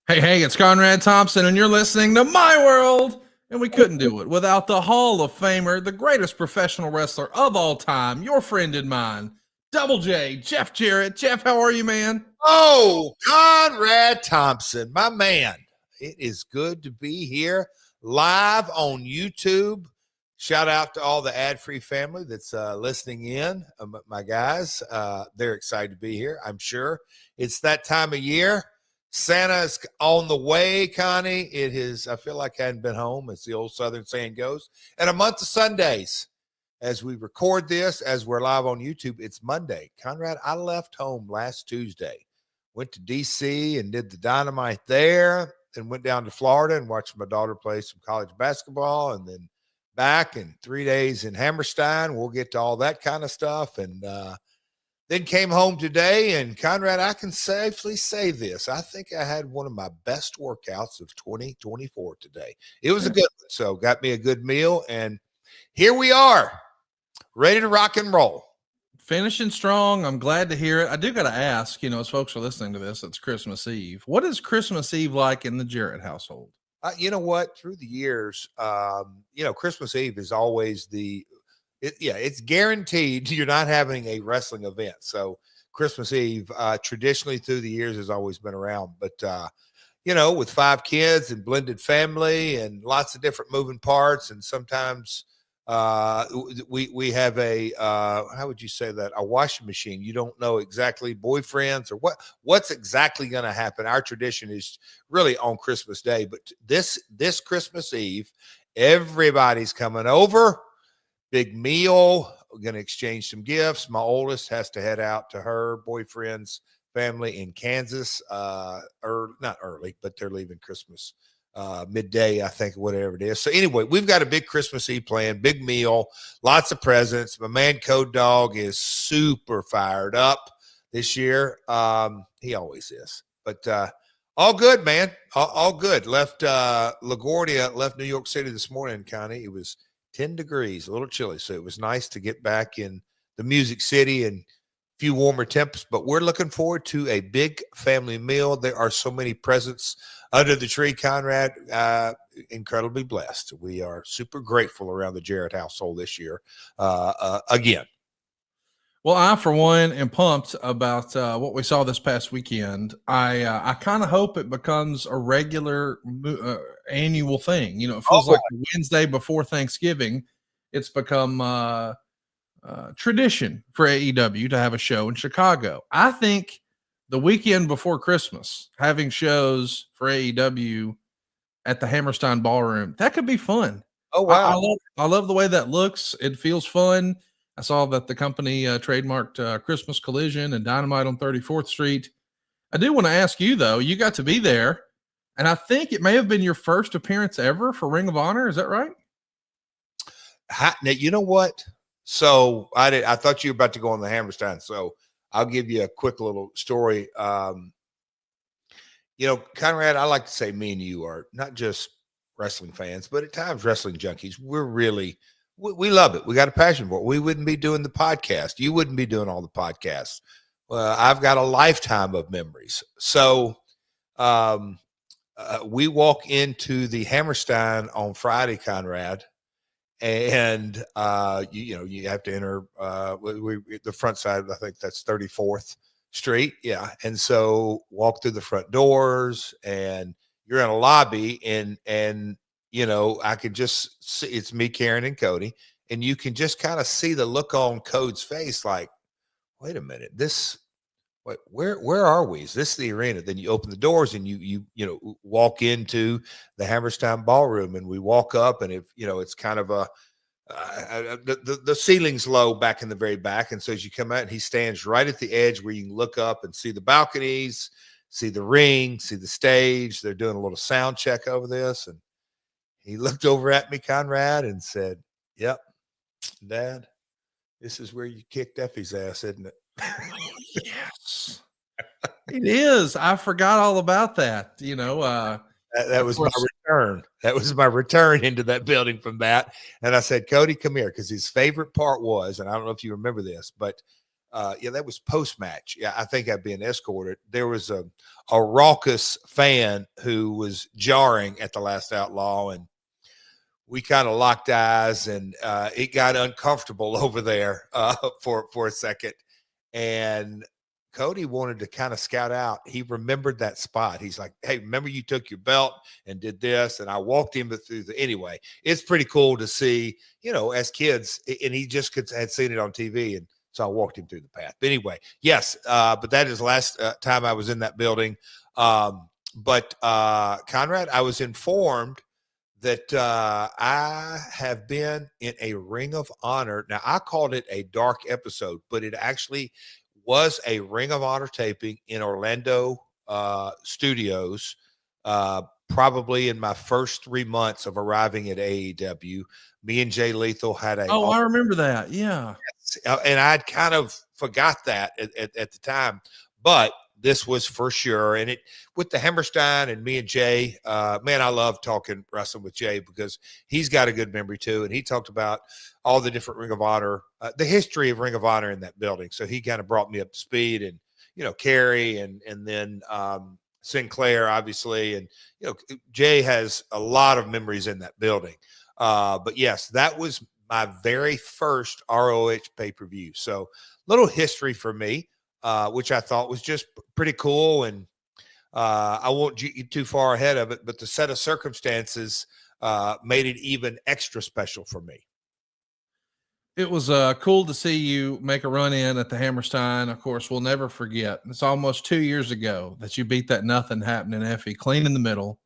Hey, it's Conrad Thompson, and you're listening to My World. And we couldn't do it without the Hall of Famer, the greatest professional wrestler of all time, your friend and mine, Double J, Jeff Jarrett. Jeff, how are you, man? Oh, Conrad Thompson, my man. It is good to be here live on YouTube. Shout out to all the ad-free family that's listening in. My guys, they're excited to be here, I'm sure. It's that time of year. Santa's on the way, Connie. It is, I feel like I hadn't been home, as the old Southern saying goes. And a month of Sundays. As we record this, as we're live on YouTube, it's Monday. Conrad, I left home last Tuesday. Went to DC and did the Dynamite there, then went down to Florida and watched my daughter play some college basketball, and then back in 3 days in Hammerstein. We'll get to all that kind of stuff. And then came home today, and Conrad, I can safely say this. I think I had one of my best workouts of 2024 today. It was a good one. So got me a good meal, and here we are, ready to rock and roll. Finishing strong. I'm glad to hear it. I do got to ask, as folks are listening to this, it's Christmas Eve. What is Christmas Eve like in the Jarrett household? You know what? Through the years, Christmas Eve is always it's guaranteed you're not having a wrestling event. So Christmas Eve, traditionally through the years, has always been around. But, with 5 kids and blended family and lots of different moving parts, and sometimes we have how would you say that? A washing machine. You don't know exactly boyfriends or what's exactly going to happen. Our tradition is really on Christmas Day, but this Christmas Eve, everybody's coming over. Big meal. We're going to exchange some gifts. My oldest has to head out to her boyfriend's family in Kansas, not early, but they're leaving Christmas midday, I think, whatever it is. So anyway, we've got a big Christmas Eve plan, big meal, lots of presents. My man Code Dog is super fired up this year. He always is, but all good, man. All good. Left LaGuardia, left New York City this morning, Connie. It was 10 degrees, a little chilly. So it was nice to get back in the Music City and a few warmer temps, but we're looking forward to a big family meal. There are so many presents under the tree, Conrad. Incredibly blessed. We are super grateful around the Jarrett household this year. Again. Well, I, for one, am pumped about what we saw this past weekend. I kind of hope it becomes a regular annual thing. It feels like the Wednesday before Thanksgiving. It's become tradition for AEW to have a show in Chicago. I think the weekend before Christmas, having shows for AEW at the Hammerstein Ballroom, that could be fun. Oh, wow. I love the way that looks. It feels fun. I saw that the company trademarked Christmas Collision and Dynamite on 34th Street. I do want to ask you, though, you got to be there, and I think it may have been your first appearance ever for Ring of Honor. Is that right? Now, you know what? So I thought you were about to go on the Hammerstein, so I'll give you a quick little story. Conrad, I like to say me and you are not just wrestling fans, but at times wrestling junkies. We're really – we love it. We got a passion for it. We wouldn't be doing the podcast. You wouldn't be doing all the podcasts. I've got a lifetime of memories. So we walk into the Hammerstein on Friday, Conrad, and you have to enter the front side. I think that's 34th Street. Yeah. And so walk through the front doors, and you're in a lobby, and I could just see it's me, Karen, and Cody, and you can just kind of see the look on Code's face, like, wait a minute, where are we? Is this the arena? Then you open the doors and you walk into the Hammerstein Ballroom, and we walk up, and it's kind of the ceiling's low back in the very back, and so as you come out, he stands right at the edge where you can look up and see the balconies, see the ring, see the stage. They're doing a little sound check over this, and he looked over at me, Conrad, and said, "Yep, Dad, this is where you kicked Effie's ass, isn't it?" Yes, it is. I forgot all about that. That was my return. That was my return into that building from that. And I said, "Cody, come here," because his favorite part was, and I don't know if you remember this, but yeah, that was post match. Yeah, I think I'd been escorted. There was a raucous fan who was jarring at the Last Outlaw, and we kind of locked eyes, and it got uncomfortable over there for a second. And Cody wanted to kind of scout out. He remembered that spot. He's like, "Hey, remember you took your belt and did this?" And I walked him through anyway. It's pretty cool to see, as kids, and he just had seen it on TV, and so I walked him through the path. But anyway, yes, but that is the last time I was in that building. But Conrad, I was informed that I have been in a Ring of Honor. Now, I called it a dark episode, but it actually was a Ring of Honor taping in Orlando studios, probably in my first 3 months of arriving at AEW. Me and Jay Lethal had a... Oh, I remember that. Yeah. And I'd kind of forgot that at the time, but this was for sure. And it with the Hammerstein and me and Jay, man, I love talking wrestling with Jay because he's got a good memory too. And he talked about all the different Ring of Honor, the history of Ring of Honor in that building. So he kind of brought me up to speed, and, Carrie and then Sinclair, obviously. And, Jay has a lot of memories in that building. But yes, that was my very first ROH pay-per-view. So little history for me. Which I thought was just pretty cool. And I won't get too far ahead of it, but the set of circumstances made it even extra special for me. It was cool to see you make a run in at the Hammerstein. Of course, we'll never forget. It's almost 2 years ago that you beat that Nothing Happening Effie clean in the middle,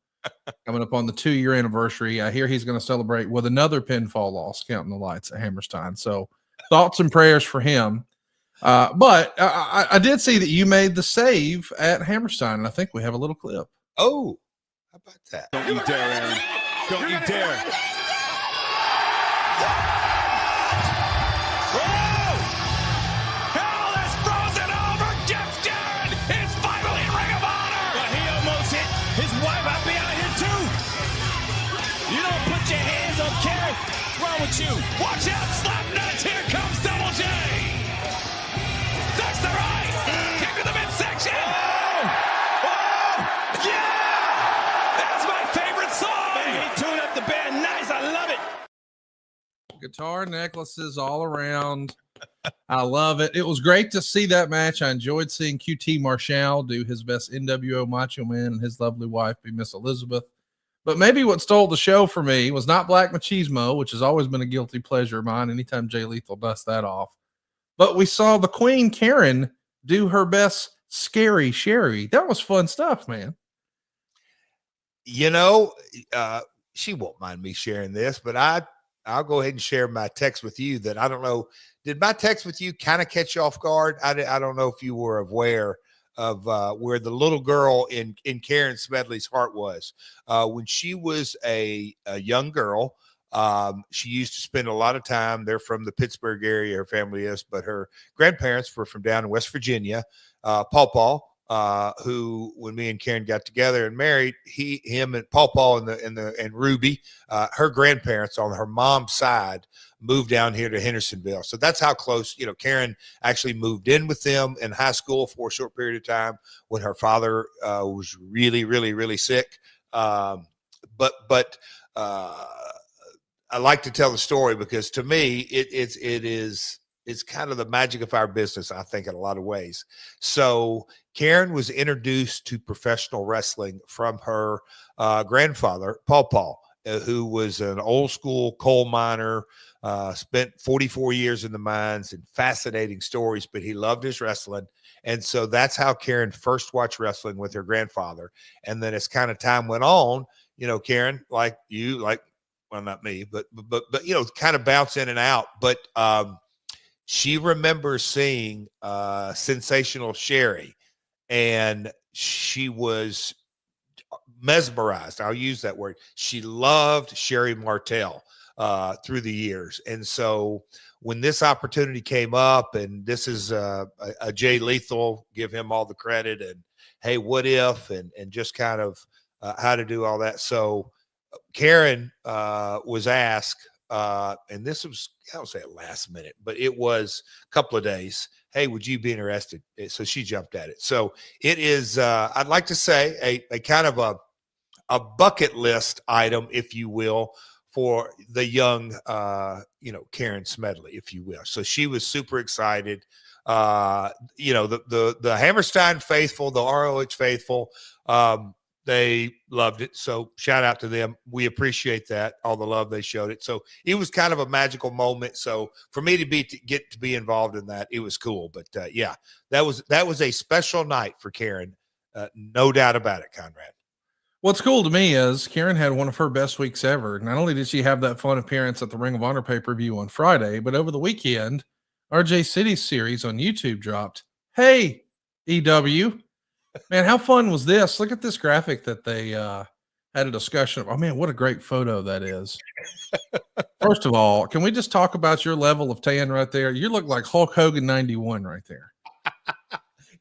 coming up on the 2-year anniversary. I hear he's going to celebrate with another pinfall loss, counting the lights at Hammerstein. So thoughts and prayers for him. But I did see that you made the save at Hammerstein, and I think we have a little clip. Oh, how about that? Don't you dare, Aaron. Don't you dare. Whoa! Hell is frozen over. Jeff Jarrett is finally in Ring of Honor. But he almost hit his wife. I'll be out here too. You don't put your hands on Karen. What's wrong with you? Watch out, slap nuts. Here comes Double J. That's the right. Kick to the midsection. Oh, yeah. That's my favorite song. He tuned up the band. Nice. I love it. Guitar necklaces all around. I love it. It was great to see that match. I enjoyed seeing QT Marshall do his best NWO Macho Man and his lovely wife be Miss Elizabeth. But maybe what stole the show for me was not Black Machismo, which has always been a guilty pleasure of mine anytime Jay Lethal dusts that off. But we saw the Queen Karen do her best scary Sherry. That was fun stuff, man. She won't mind me sharing this, but I'll go ahead and share my text with you that I don't know. Did my text with you kind of catch you off guard? I don't know if you were aware of where the little girl in Karen Smedley's heart was. When she was a young girl, she used to spend a lot of time. They're from the Pittsburgh area, her family is, but her grandparents were from down in West Virginia. Paw, who, when me and Karen got together and married, him and Paw and Ruby, her grandparents on her mom's side moved down here to Hendersonville. So that's how close, Karen actually moved in with them in high school for a short period of time when her father was really, really, really sick. But I like to tell the story because to me, it's kind of the magic of our business, I think, in a lot of ways. So Karen was introduced to professional wrestling from her grandfather, Paw, who was an old school coal miner, spent 44 years in the mines, and fascinating stories, but he loved his wrestling. And so that's how Karen first watched wrestling with her grandfather. And then as kind of time went on, Karen, like well, not me, but kind of bounce in and out. But she remembers seeing Sensational Sherry, and she was mesmerized. I'll use that word. She loved Sherry Martel through the years. And so when this opportunity came up, and this is a Jay Lethal, give him all the credit, and hey, what if, and just kind of how to do all that. So Karen was asked and this was, I don't say it last minute, but it was a couple of days. Hey, would you be interested? So she jumped at it. So it is, I'd like to say a kind of a bucket list item, if you will, for the young, Karen Smedley, if you will. So she was super excited. The Hammerstein faithful, the ROH faithful, they loved it. So shout out to them. We appreciate that, all the love they showed it. So it was kind of a magical moment. So for me to get to be involved in that, it was cool. But yeah, that was a special night for Karen. No doubt about it, Conrad. What's cool to me is Karen had one of her best weeks ever. Not only did she have that fun appearance at the Ring of Honor pay-per-view on Friday, but over the weekend, RJ City's series on YouTube dropped. Hey, EW. Man, how fun was this? Look at this graphic that they had a discussion of. Oh, man, what a great photo that is. First of all, can we just talk about your level of tan right there? You look like Hulk Hogan 91 right there.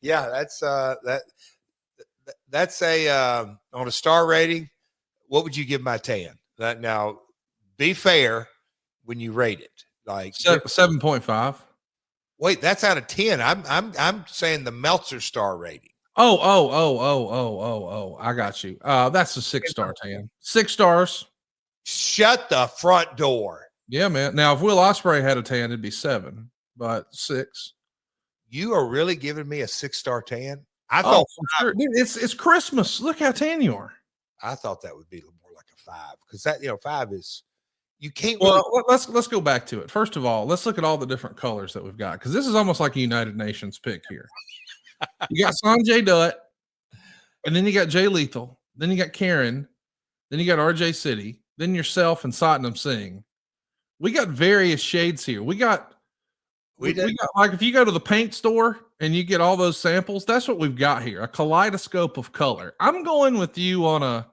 Yeah, that's a on a star rating. What would you give my tan? Now, be fair when you rate it. Like 7.5. Wait, that's out of 10. I'm saying the Meltzer star rating. Oh. I got you. That's a 6-star tan. 6 stars. Shut the front door. Yeah, man. Now, if Will Ospreay had a tan, it'd be 7, but 6. You are really giving me a 6-star tan? I thought for sure. Dude, it's Christmas. Look how tan you are. I thought that would be more like a 5, because that 5 is you can't. Well, let's go back to it. First of all, let's look at all the different colors that we've got, because this is almost like a United Nations pick here. You got Sanjay Dutt, and then you got Jay Lethal, then you got Karen, then you got RJ City, then yourself and Satnam Singh. We got various shades here. We got like, if you go to the paint store and you get all those samples, that's what we've got here, a kaleidoscope of color. I'm going with you on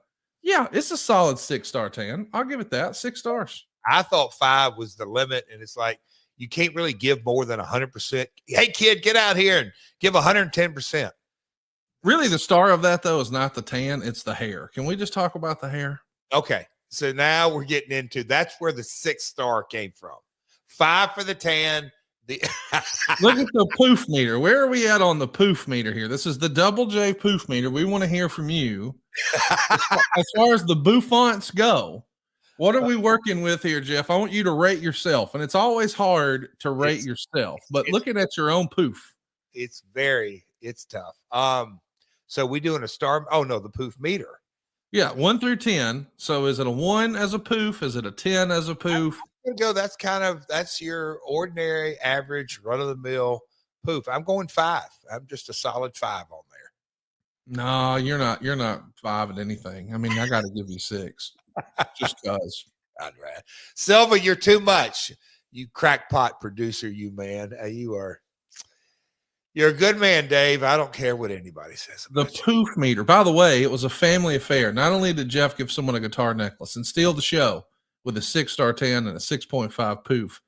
it's a solid 6-star tan. I'll give it that, 6 stars. I thought 5 was the limit, and it's like you can't really give more than 100%. Hey, kid, get out here and give 110%. Really, the star of that, though, is not the tan, it's the hair. Can we just talk about the hair? Okay, so now we're getting into, that's where the 6-star came from. 5 for the tan. Look at the poof meter. Where are we at on the poof meter here? This is the Double J poof meter. We want to hear from you. As far as the bouffants go, what are we working with here, Jeff? I want you to rate yourself. And it's always hard to rate yourself, but looking at your own poof. It's tough. So we doing a star? Oh, no, the poof meter. Yeah, 1 through 10. So is it a 1 as a poof? Is it a 10 as a poof? That's your ordinary, average, run-of-the-mill poof. I'm going 5. I'm just a solid 5 on there. No, you're not 5 at anything. I mean, I got to give you 6. Just because. Conrad. Silva, you're too much. You crackpot producer, you man. You're a good man, Dave. I don't care what anybody says. The poof meter. By the way, it was a family affair. Not only did Jeff give someone a guitar necklace and steal the show with a 6-star tan and a 6.5 poof,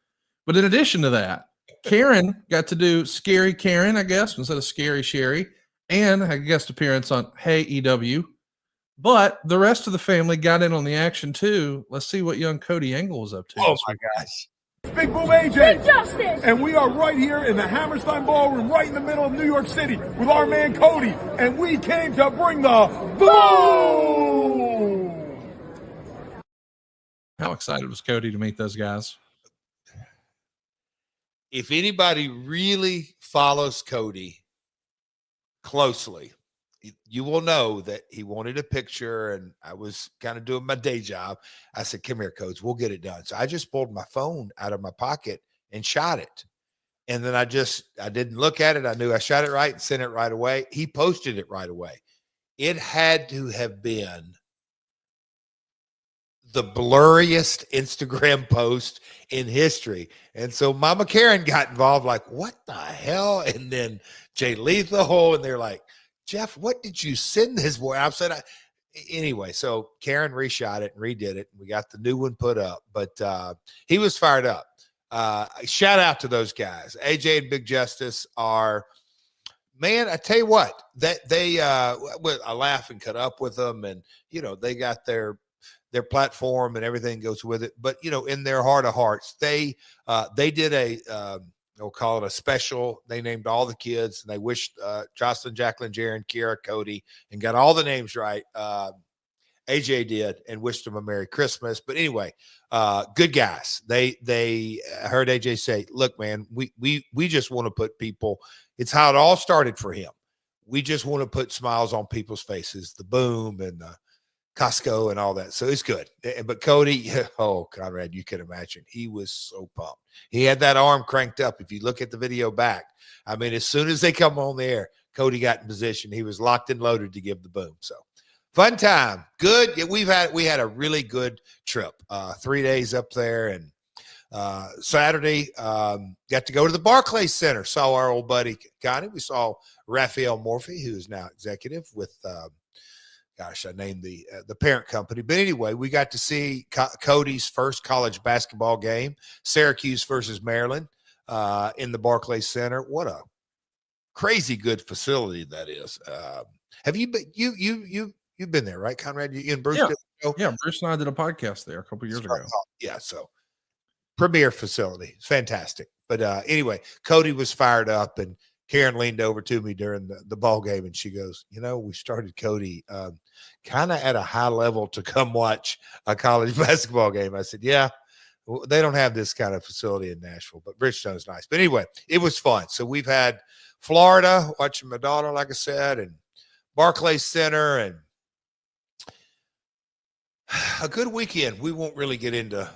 but in addition to that, Karen got to do Scary Karen, I guess, instead of Scary Sherry, and a guest appearance on Hey EW. But the rest of the family got in on the action too. Let's see what young Cody Engel was up to. Oh my gosh. Big Boom AJ. Big Justice. And we are right here in the Hammerstein Ballroom, right in the middle of New York City, with our man Cody. And we came to bring the boom. How excited was Cody to meet those guys? If anybody really follows Cody closely, you will know that he wanted a picture, and I was kind of doing my day job. I said, come here, Codes, we'll get it done. So I just pulled my phone out of my pocket and shot it. And then I didn't look at it. I knew I shot it right and sent it right away. He posted it right away. It had to have been the blurriest Instagram post in history. And so Mama Karen got involved, like, what the hell? And then Jay Lethal, and they're like, Jeff, what did you send this boy? I said, anyway, so Karen reshot it and redid it. And we got the new one put up, but he was fired up. Shout out to those guys. AJ and Big Justice are, man, I tell you what, that I laugh and cut up with them, and they got their their platform and everything goes with it. But, you know, in their heart of hearts, they did we'll call it a special. They named all the kids, and they wished Jocelyn, Jacqueline, Jaron, Kiara, Cody, and got all the names right. AJ did, and wished them a Merry Christmas. But anyway, good guys. They heard AJ say, "Look, man, we just want to put people." It's how it all started for him. We just want to put smiles on people's faces. The boom and the Costco and all that. So it's good. But Cody, oh, Conrad, you can imagine. He was so pumped. He had that arm cranked up. If you look at the video back, I mean, as soon as they come on the air, Cody got in position. He was locked and loaded to give the boom. So fun time. Good. We had a really good trip. 3 days up there, and Saturday got to go to the Barclays Center. Saw our old buddy Connie. We saw Raphael Morphy, who is now executive with gosh, I named the parent company. But anyway, we got to see Cody's first college basketball game, Syracuse versus Maryland, in the Barclays Center. What a crazy good facility that is. Have you been? You've been there, right, Conrad? You and Bruce? Yeah, Bruce and I did a podcast there a couple years ago. Yeah, so premier facility, fantastic. But anyway, Cody was fired up, and Karen leaned over to me during the ball game, and she goes, "You know, we started Cody kind of at a high level to come watch a college basketball game." I said, "Yeah, they don't have this kind of facility in Nashville, but Bridgestone's nice." But anyway, it was fun. So we've had Florida, watching my daughter, like I said, and Barclays Center, and a good weekend. We won't really get into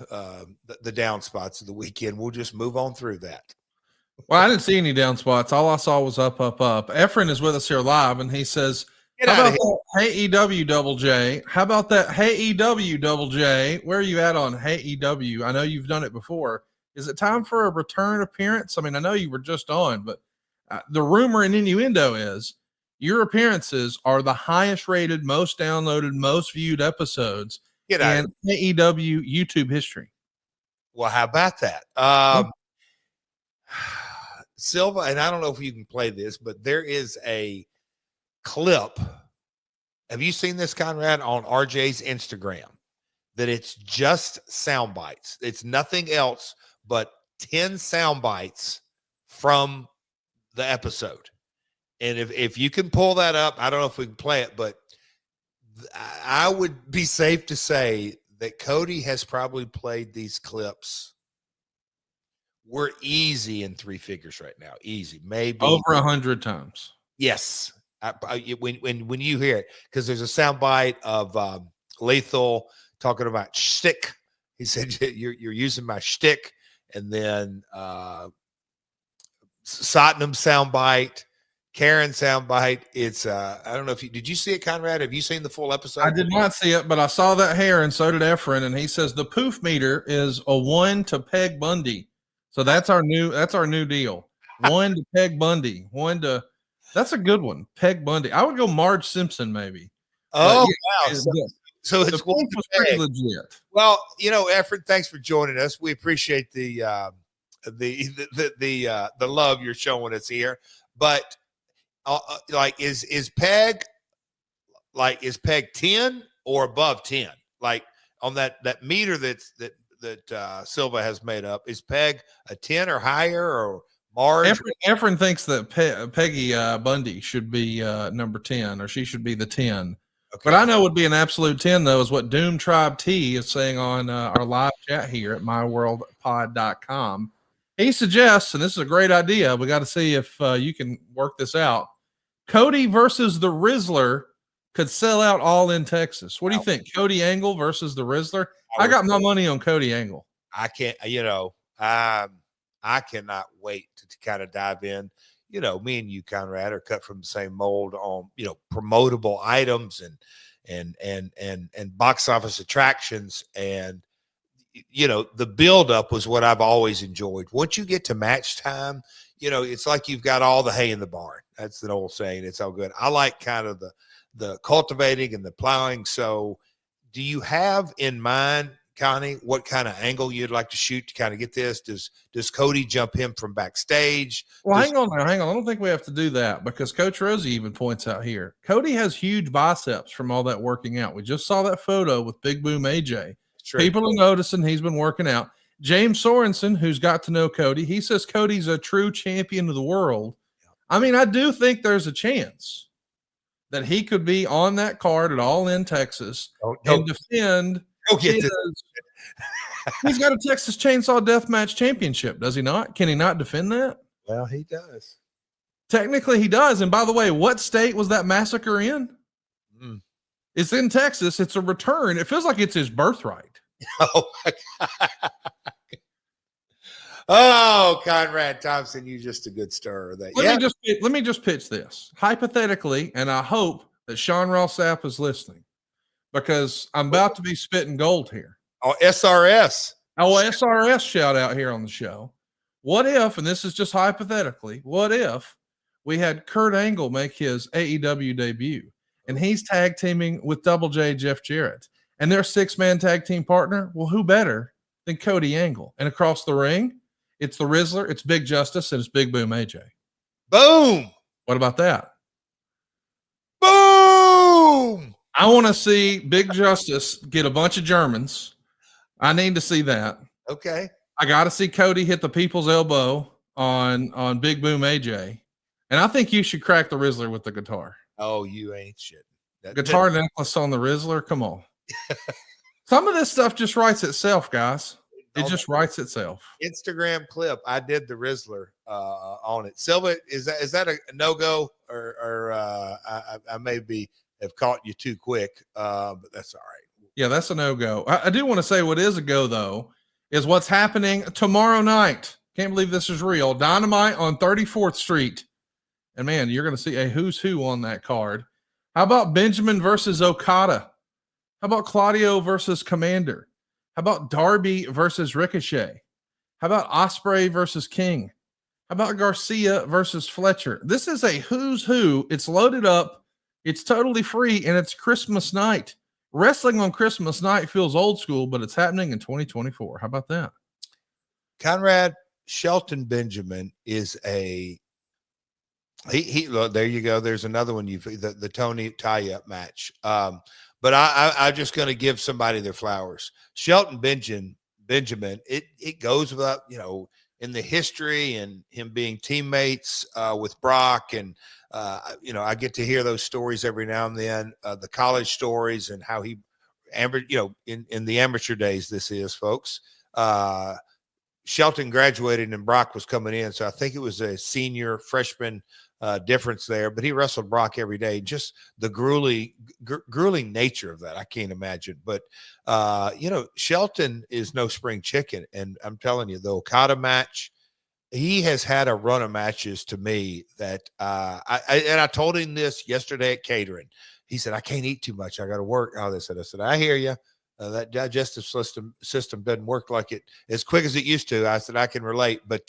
the down spots of the weekend. We'll just move on through that. Well, I didn't see any down spots. All I saw was up. Efren is with us here live, and he says, "How about that Hey EW Double J? How about that Hey EW Double J? Where are you at on Hey EW? I know you've done it before. Is it time for a return appearance? I mean, I know you were just on, but the rumor and innuendo is your appearances are the highest rated, most downloaded, most viewed episodes in AEW YouTube history." Well, how about that? Silva, and I don't know if you can play this, but there is a clip. Have you seen this, Conrad, on RJ's Instagram? That it's just sound bites. It's nothing else but 10 sound bites from the episode. And if you can pull that up, I don't know if we can play it, but I would be safe to say that Cody has probably played these clips. We're easy in 3 figures right now. Easy, maybe over 100 times. Yes, when you hear it, because there's a sound bite of Lethal talking about shtick. He said, "You're using my shtick," and then Satnam sound bite. Karen soundbite. It's I don't know if did you see it, Conrad? Have you seen the full episode? I did not see it, but I saw that hair, and so did Efren. And he says the poof meter is a 1 to Peg Bundy. So that's our new deal. 1 to Peg Bundy. 1 to that's a good one. Peg Bundy. I would go Marge Simpson maybe. Oh wow. So it's was pretty legit. Well, you know, Efren, thanks for joining us. We appreciate the love you're showing us here. But like is Peg 10 or above 10? Like on that meter that Silva has made up, is Peg a 10 or higher, or Marge? Efren thinks that Peggy Bundy should be number 10, or she should be the 10. Okay. But I know would be an absolute 10 though is what Doom Tribe T is saying on our live chat here at myworldpod.com. He suggests, and this is a great idea, we got to see if you can work this out, Cody versus the Rizzler could sell out all in Texas. What do you think? Cody Angle versus the Rizzler? I got my money on Cody Angle. I can't, I cannot wait to kind of dive in. You know, me and you, Conrad, are cut from the same mold on, promotable items and box office attractions. And, the buildup was what I've always enjoyed. Once you get to match time, it's like you've got all the hay in the barn. That's an old saying. It's all good. I like kind of the cultivating and the plowing. So do you have in mind Connie, what kind of angle you'd like to shoot to kind of get this? Does Cody jump him from backstage? Well, hang on now. I don't think we have to do that because Coach Rosie even points out here, Cody has huge biceps from all that working out. We just saw that photo with Big Boom AJ. People are noticing he's been working out. James Sorensen, who's got to know Cody, he says Cody's a true champion of the world. I mean, I do think there's a chance that he could be on that card at All In Texas and defend. He's got a Texas Chainsaw Deathmatch Championship, does he not? Can he not defend that? Well, he does. Technically, he does. And by the way, what state was that massacre in? It's in Texas. It's a return. It feels like it's his birthright. Oh, my God. Oh, Conrad Thompson, you're just a good stirrer. Let me just pitch this hypothetically, and I hope that Sean Ross Sapp is listening because I'm about to be spitting gold here. Oh, SRS. Oh, SRS shout out here on the show. What if, and this is just hypothetically, what if we had Kurt Angle make his AEW debut and he's tag teaming with Double J Jeff Jarrett and their 6-man tag team partner? Well, who better than Cody Angle? And across the ring, it's the Rizzler, it's Big Justice, and it's Big Boom AJ. Boom. What about that? Boom. I want to see Big Justice get a bunch of Germans. I need to see that. Okay. I got to see Cody hit the people's elbow on Big Boom AJ. And I think you should crack the Rizzler with the guitar. Oh, you ain't shit. Guitar necklace on the Rizzler. Come on. Some of this stuff just writes itself, guys. It just writes itself. Instagram clip. I did the Rizzler on it. Silva, is that a no-go or I maybe have caught you too quick, but that's all right. Yeah, that's a no-go. I do want to say what is a go, though, is what's happening tomorrow night. Can't believe this is real. Dynamite on 34th Street. And, man, you're going to see a who's who on that card. How about Benjamin versus Okada? How about Claudio versus Commander? How about Darby versus Ricochet? How about Ospreay versus King? How about Garcia versus Fletcher? This is a who's who. It's loaded up. It's totally free, and it's Christmas night. Wrestling on Christmas night feels old school, but it's happening in 2024. How about that? Conrad, Shelton Benjamin is he there you go. There's another one. The Tony tie-up match. But I'm just going to give somebody their flowers. Shelton Benjamin, it goes without, in the history and him being teammates with Brock. And, I get to hear those stories every now and then, the college stories and how he, in the amateur days, this is, folks. Shelton graduated and Brock was coming in. So I think it was a senior freshman difference there, but he wrestled Brock every day. Just the grueling nature of that, I can't imagine. But Shelton is no spring chicken, and I'm telling you, the Okada match, he has had a run of matches to me that I told him this yesterday at catering. He said, I can't eat too much. I got to work. I said, I hear you. That digestive system doesn't work like it as quick as it used to. I said, I can relate. But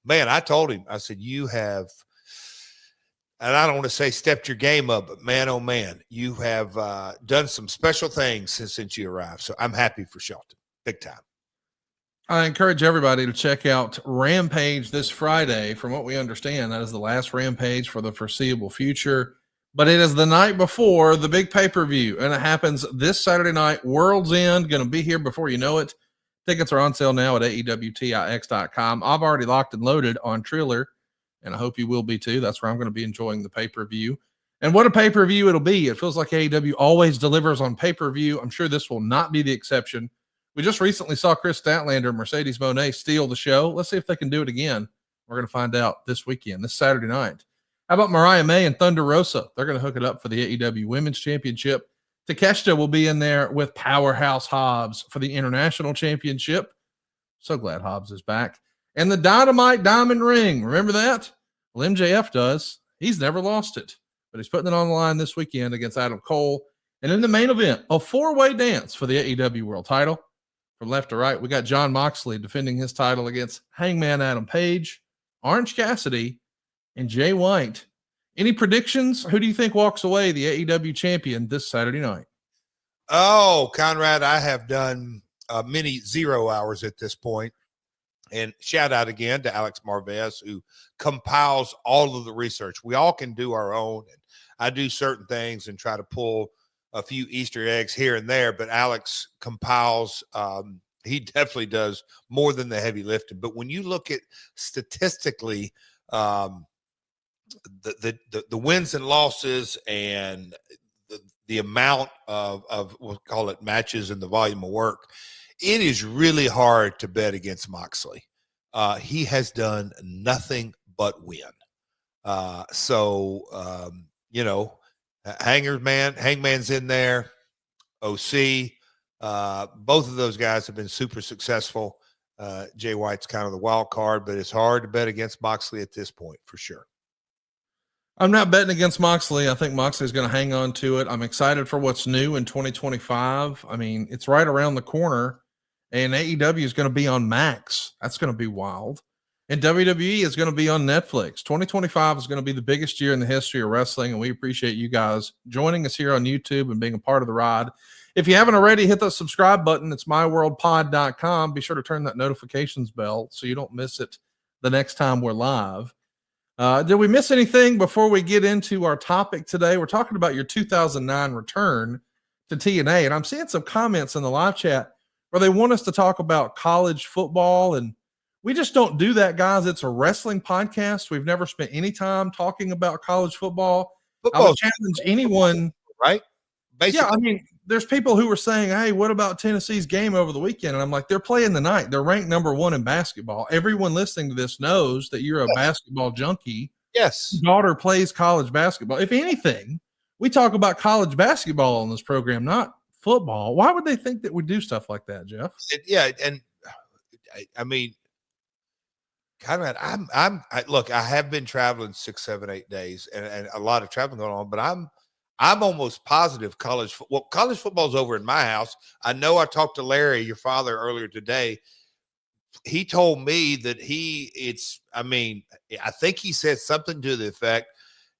man, I told him, I said, you have, and I don't want to say stepped your game up, but man, oh man, you have done some special things since you arrived. So I'm happy for Shelton, big time. I encourage everybody to check out Rampage this Friday. From what we understand, that is the last Rampage for the foreseeable future. But it is the night before the big pay-per-view, and it happens this Saturday night. World's End, going to be here before you know it. Tickets are on sale now at AEWTIX.com. I've already locked and loaded on Triller, and I hope you will be too. That's where I'm going to be enjoying the pay-per-view. And what a pay-per-view it'll be. It feels like AEW always delivers on pay-per-view. I'm sure this will not be the exception. We just recently saw Chris Statlander and Mercedes Moné steal the show. Let's see if they can do it again. We're going to find out this weekend, this Saturday night. How about Mariah May and Thunder Rosa? They're going to hook it up for the AEW Women's Championship. Takeshita will be in there with Powerhouse Hobbs for the International Championship. So glad Hobbs is back. And the Dynamite Diamond Ring. Remember that? Well, MJF does. He's never lost it. But he's putting it on the line this weekend against Adam Cole. And in the main event, a four-way dance for the AEW World title. From left to right, we got Jon Moxley defending his title against Hangman Adam Page, Orange Cassidy, and Jay White. Any predictions? Who do you think walks away the AEW champion this Saturday night? Oh, Conrad, I have done many 0 hours at this point. And shout out again to Alex Marvez, who compiles all of the research. We all can do our own. And I do certain things and try to pull a few Easter eggs here and there, but Alex compiles. He definitely does more than the heavy lifting. But when you look at statistically, the wins and losses and the amount of we'll call it matches and the volume of work, it is really hard to bet against Moxley. He has done nothing but win. Hangman's in there, OC. Both of those guys have been super successful. Jay White's kind of the wild card, but it's hard to bet against Moxley at this point for sure. I'm not betting against Moxley. I think Moxley's going to hang on to it. I'm excited for what's new in 2025. I mean, it's right around the corner, and AEW is going to be on Max. That's going to be wild. And WWE is going to be on Netflix. 2025 is going to be the biggest year in the history of wrestling, and we appreciate you guys joining us here on YouTube and being a part of the ride. If you haven't already, hit the subscribe button. It's myworldpod.com. Be sure to turn that notifications bell so you don't miss it the next time we're live. Did we miss anything before we get into our topic today? We're talking about your 2009 return to TNA, and I'm seeing some comments in the live chat where they want us to talk about college football, and we just don't do that, guys. It's a wrestling podcast. We've never spent any time talking about college football. I would challenge anyone. Right? Basically. Yeah, I mean, there's people who were saying, hey, what about Tennessee's game over the weekend? And I'm like, they're playing tonight. They're ranked number 1 in basketball. Everyone listening to this knows that you're a basketball junkie. Yes. Your daughter plays college basketball. If anything, we talk about college basketball on this program, not football. Why would they think that we do stuff like that, Jeff? And I mean, Conrad, look, I have been traveling 6, 7, 8 days and a lot of traveling going on, but I'm almost positive college football's over in my house. I know I talked to Larry, your father, earlier today. He told me that I think he said something to the effect,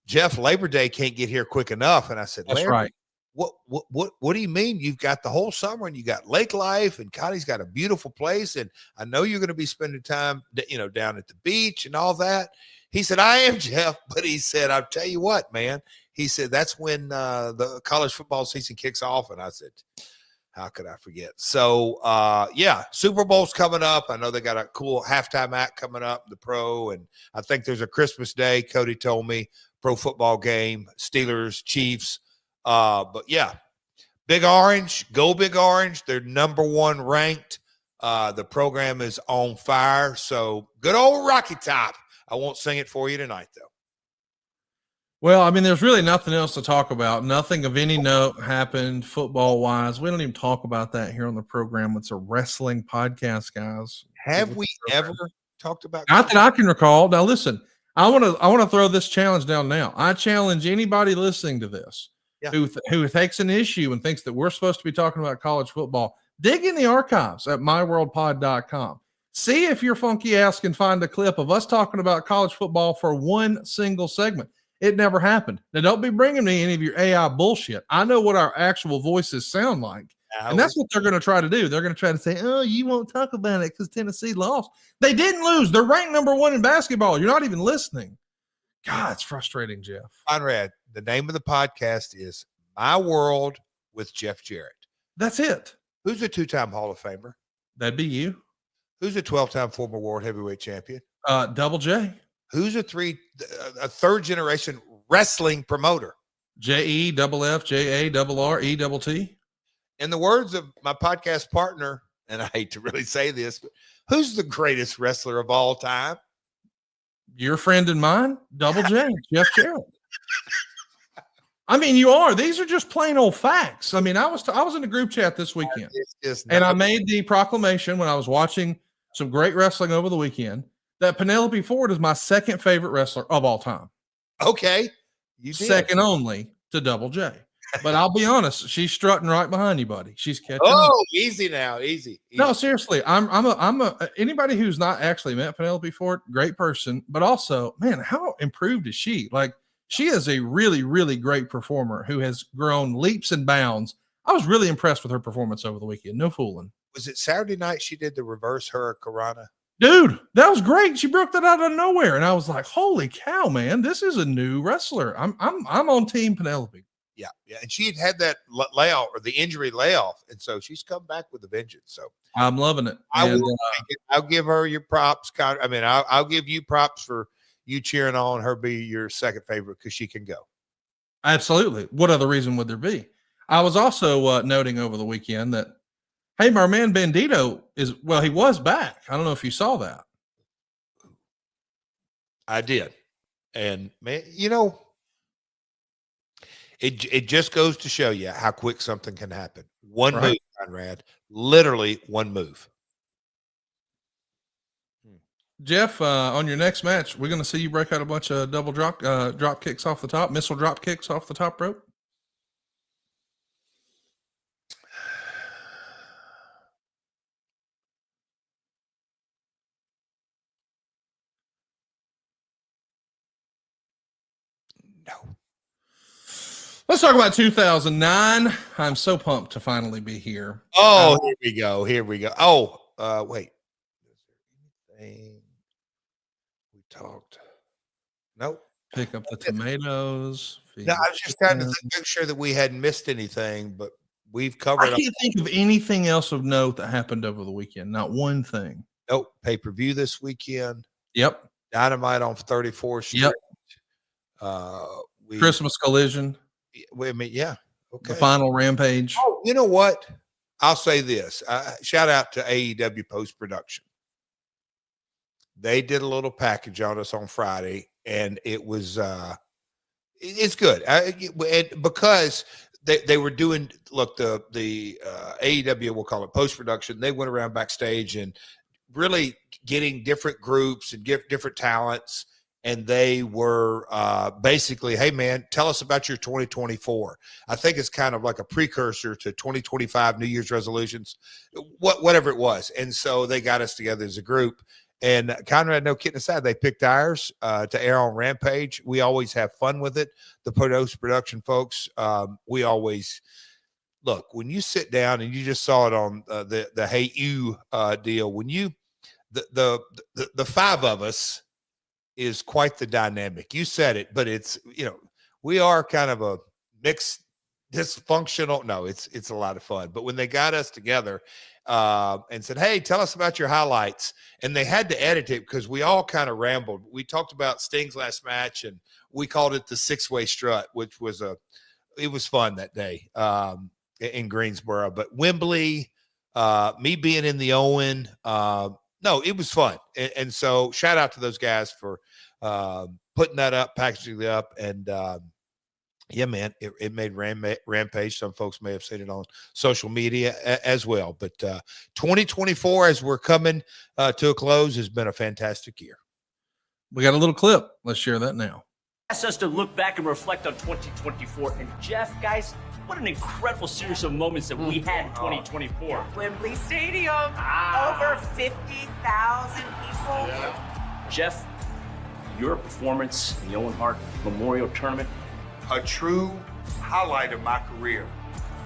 Jeff, Labor Day can't get here quick enough. And I said, that's Larry, right. What do you mean? You've got the whole summer and you got lake life and Connie's got a beautiful place. And I know you're going to be spending time, down at the beach and all that. He said, I am, Jeff. But he said, I'll tell you what, man. He said, that's when the college football season kicks off. And I said, how could I forget? So, Super Bowl's coming up. I know they got a cool halftime act coming up, the pro. And I think there's a Christmas Day, Cody told me, pro football game, Steelers, Chiefs. But yeah, Big Orange, go Big Orange. They're number 1 ranked. The program is on fire. So good old Rocky Top. I won't sing it for you tonight, though. Well, I mean, there's really nothing else to talk about. Nothing of any note happened football-wise. We don't even talk about that here on the program. It's a wrestling podcast, guys. Have we ever talked about? Not that I can recall. Now, listen, I want to throw this challenge down now. I challenge anybody listening to this who takes an issue and thinks that we're supposed to be talking about college football. Dig in the archives at myworldpod.com. See if your funky ass can find a clip of us talking about college football for one single segment. It never happened. Now, don't be bringing me any of your AI bullshit. I know what our actual voices sound like. And that's what they're going to try to do. They're going to try to say, oh, you won't talk about it because Tennessee lost. They didn't lose. They're ranked number 1 in basketball. You're not even listening. God, it's frustrating, Jeff. Conrad, the name of the podcast is My World with Jeff Jarrett. That's it. Who's a 2-time Hall of Famer? That'd be you. Who's a 12-time former world heavyweight champion? Double J. Who's a third-generation wrestling promoter? JEFFJARRETT. In the words of my podcast partner, and I hate to really say this, but who's the greatest wrestler of all time? Your friend and mine, Double J, Jeff Jarrett. I mean, you are. These are just plain old facts. I mean, I was in a group chat this weekend, and I made the proclamation when I was watching some great wrestling over the weekend that Penelope Ford is my second favorite wrestler of all time. Okay. You did. Second only to Double J. But I'll be honest, she's strutting right behind you, buddy. She's catching up. Easy now. Easy. No, seriously. I'm anybody who's not actually met Penelope Ford, great person, but also, man, how improved is she? Like, she is a really, really great performer who has grown leaps and bounds. I was really impressed with her performance over the weekend. No fooling. Was it Saturday night she did the reverse hurricanrana? Dude, that was great. She broke that out of nowhere, and I was like, "Holy cow, man! This is a new wrestler." I'm on Team Penelope. Yeah, and she had that layoff or the injury layoff, and so she's come back with a vengeance. So I'm loving it. I'll give her your props. I'll give you props for you cheering on her. Be your second favorite because she can go. Absolutely. What other reason would there be? I was also noting over the weekend that, hey, my man Bandito he was back. I don't know if you saw that. I did. And man, it just goes to show you how quick something can happen. One move, Conrad, literally one move. Jeff, on your next match, we're going to see you break out a bunch of double drop kicks off the top, missile drop kicks off the top rope. No. Let's talk about 2009. I'm so pumped to finally be here. Oh, here we go. Oh, wait. We talked. Nope. Pick up the tomatoes. No, I was just trying to make sure that we hadn't missed anything, but we've covered. I can't think of anything else of note that happened over the weekend. Not one thing. Nope. Pay-per-view this weekend. Yep. Dynamite on 34th Street. Yep. Christmas Collision. Wait a minute. Yeah. Okay. The final Rampage. Oh, you know what? I'll say this. Shout out to AEW post-production. They did a little package on us on Friday, and it was it's good. Because they were doing, look, the AEW, we'll call it post-production. They went around backstage and really getting different groups and different talents. And they were basically, hey, man, tell us about your 2024. I think it's kind of like a precursor to 2025 New Year's resolutions, whatever it was. And so they got us together as a group. And Conrad, no kidding aside, they picked ours to air on Rampage. We always have fun with it. The post-production folks, we always look, when you sit down and you just saw it on the Hey You deal, when you the five of us is quite the dynamic. You said it, but it's, we are kind of a mixed dysfunctional. No, it's a lot of fun. But when they got us together and said, hey, tell us about your highlights, and they had to edit it because we all kind of rambled. We talked about Sting's last match, and we called it the six-way strut, which was it was fun that day in Greensboro. But Wembley, me being in the Owen, no, it was fun. And so shout out to those guys for putting that up, packaging it up. And yeah, man, it made Rampage. Some folks may have seen it on social media as well. But 2024, as we're coming to a close, has been a fantastic year. We got a little clip. Let's share that now. Asked us to look back and reflect on 2024. And Jeff, guys, what an incredible series of moments that we had in 2024. Wembley Stadium, over 50,000 people. Yeah. Jeff, your performance in the Owen Hart Memorial Tournament. A true highlight of my career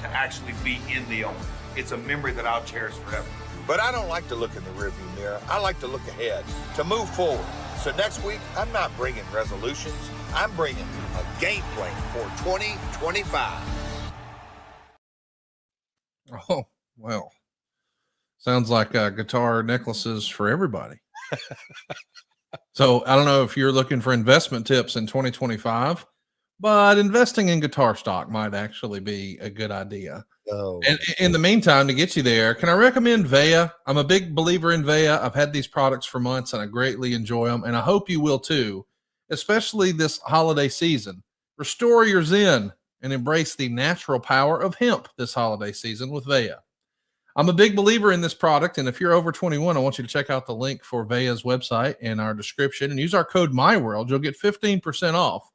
to actually be in the Owen. It's a memory that I'll cherish forever. But I don't like to look in the rearview mirror. I like to look ahead, to move forward. So next week, I'm not bringing resolutions. I'm bringing a game plan for 2025. Oh, well, sounds like guitar necklaces for everybody. So I don't know if you're looking for investment tips in 2025, but investing in guitar stock might actually be a good idea. Oh. And in the meantime, to get you there, can I recommend Vea? I'm a big believer in Vea. I've had these products for months, and I greatly enjoy them, and I hope you will too, especially this holiday season. Restore your zen and embrace the natural power of hemp this holiday season with Vea. I'm a big believer in this product, and if you're over 21, I want you to check out the link for Vea's website in our description and use our code MyWorld. You'll get 15% off.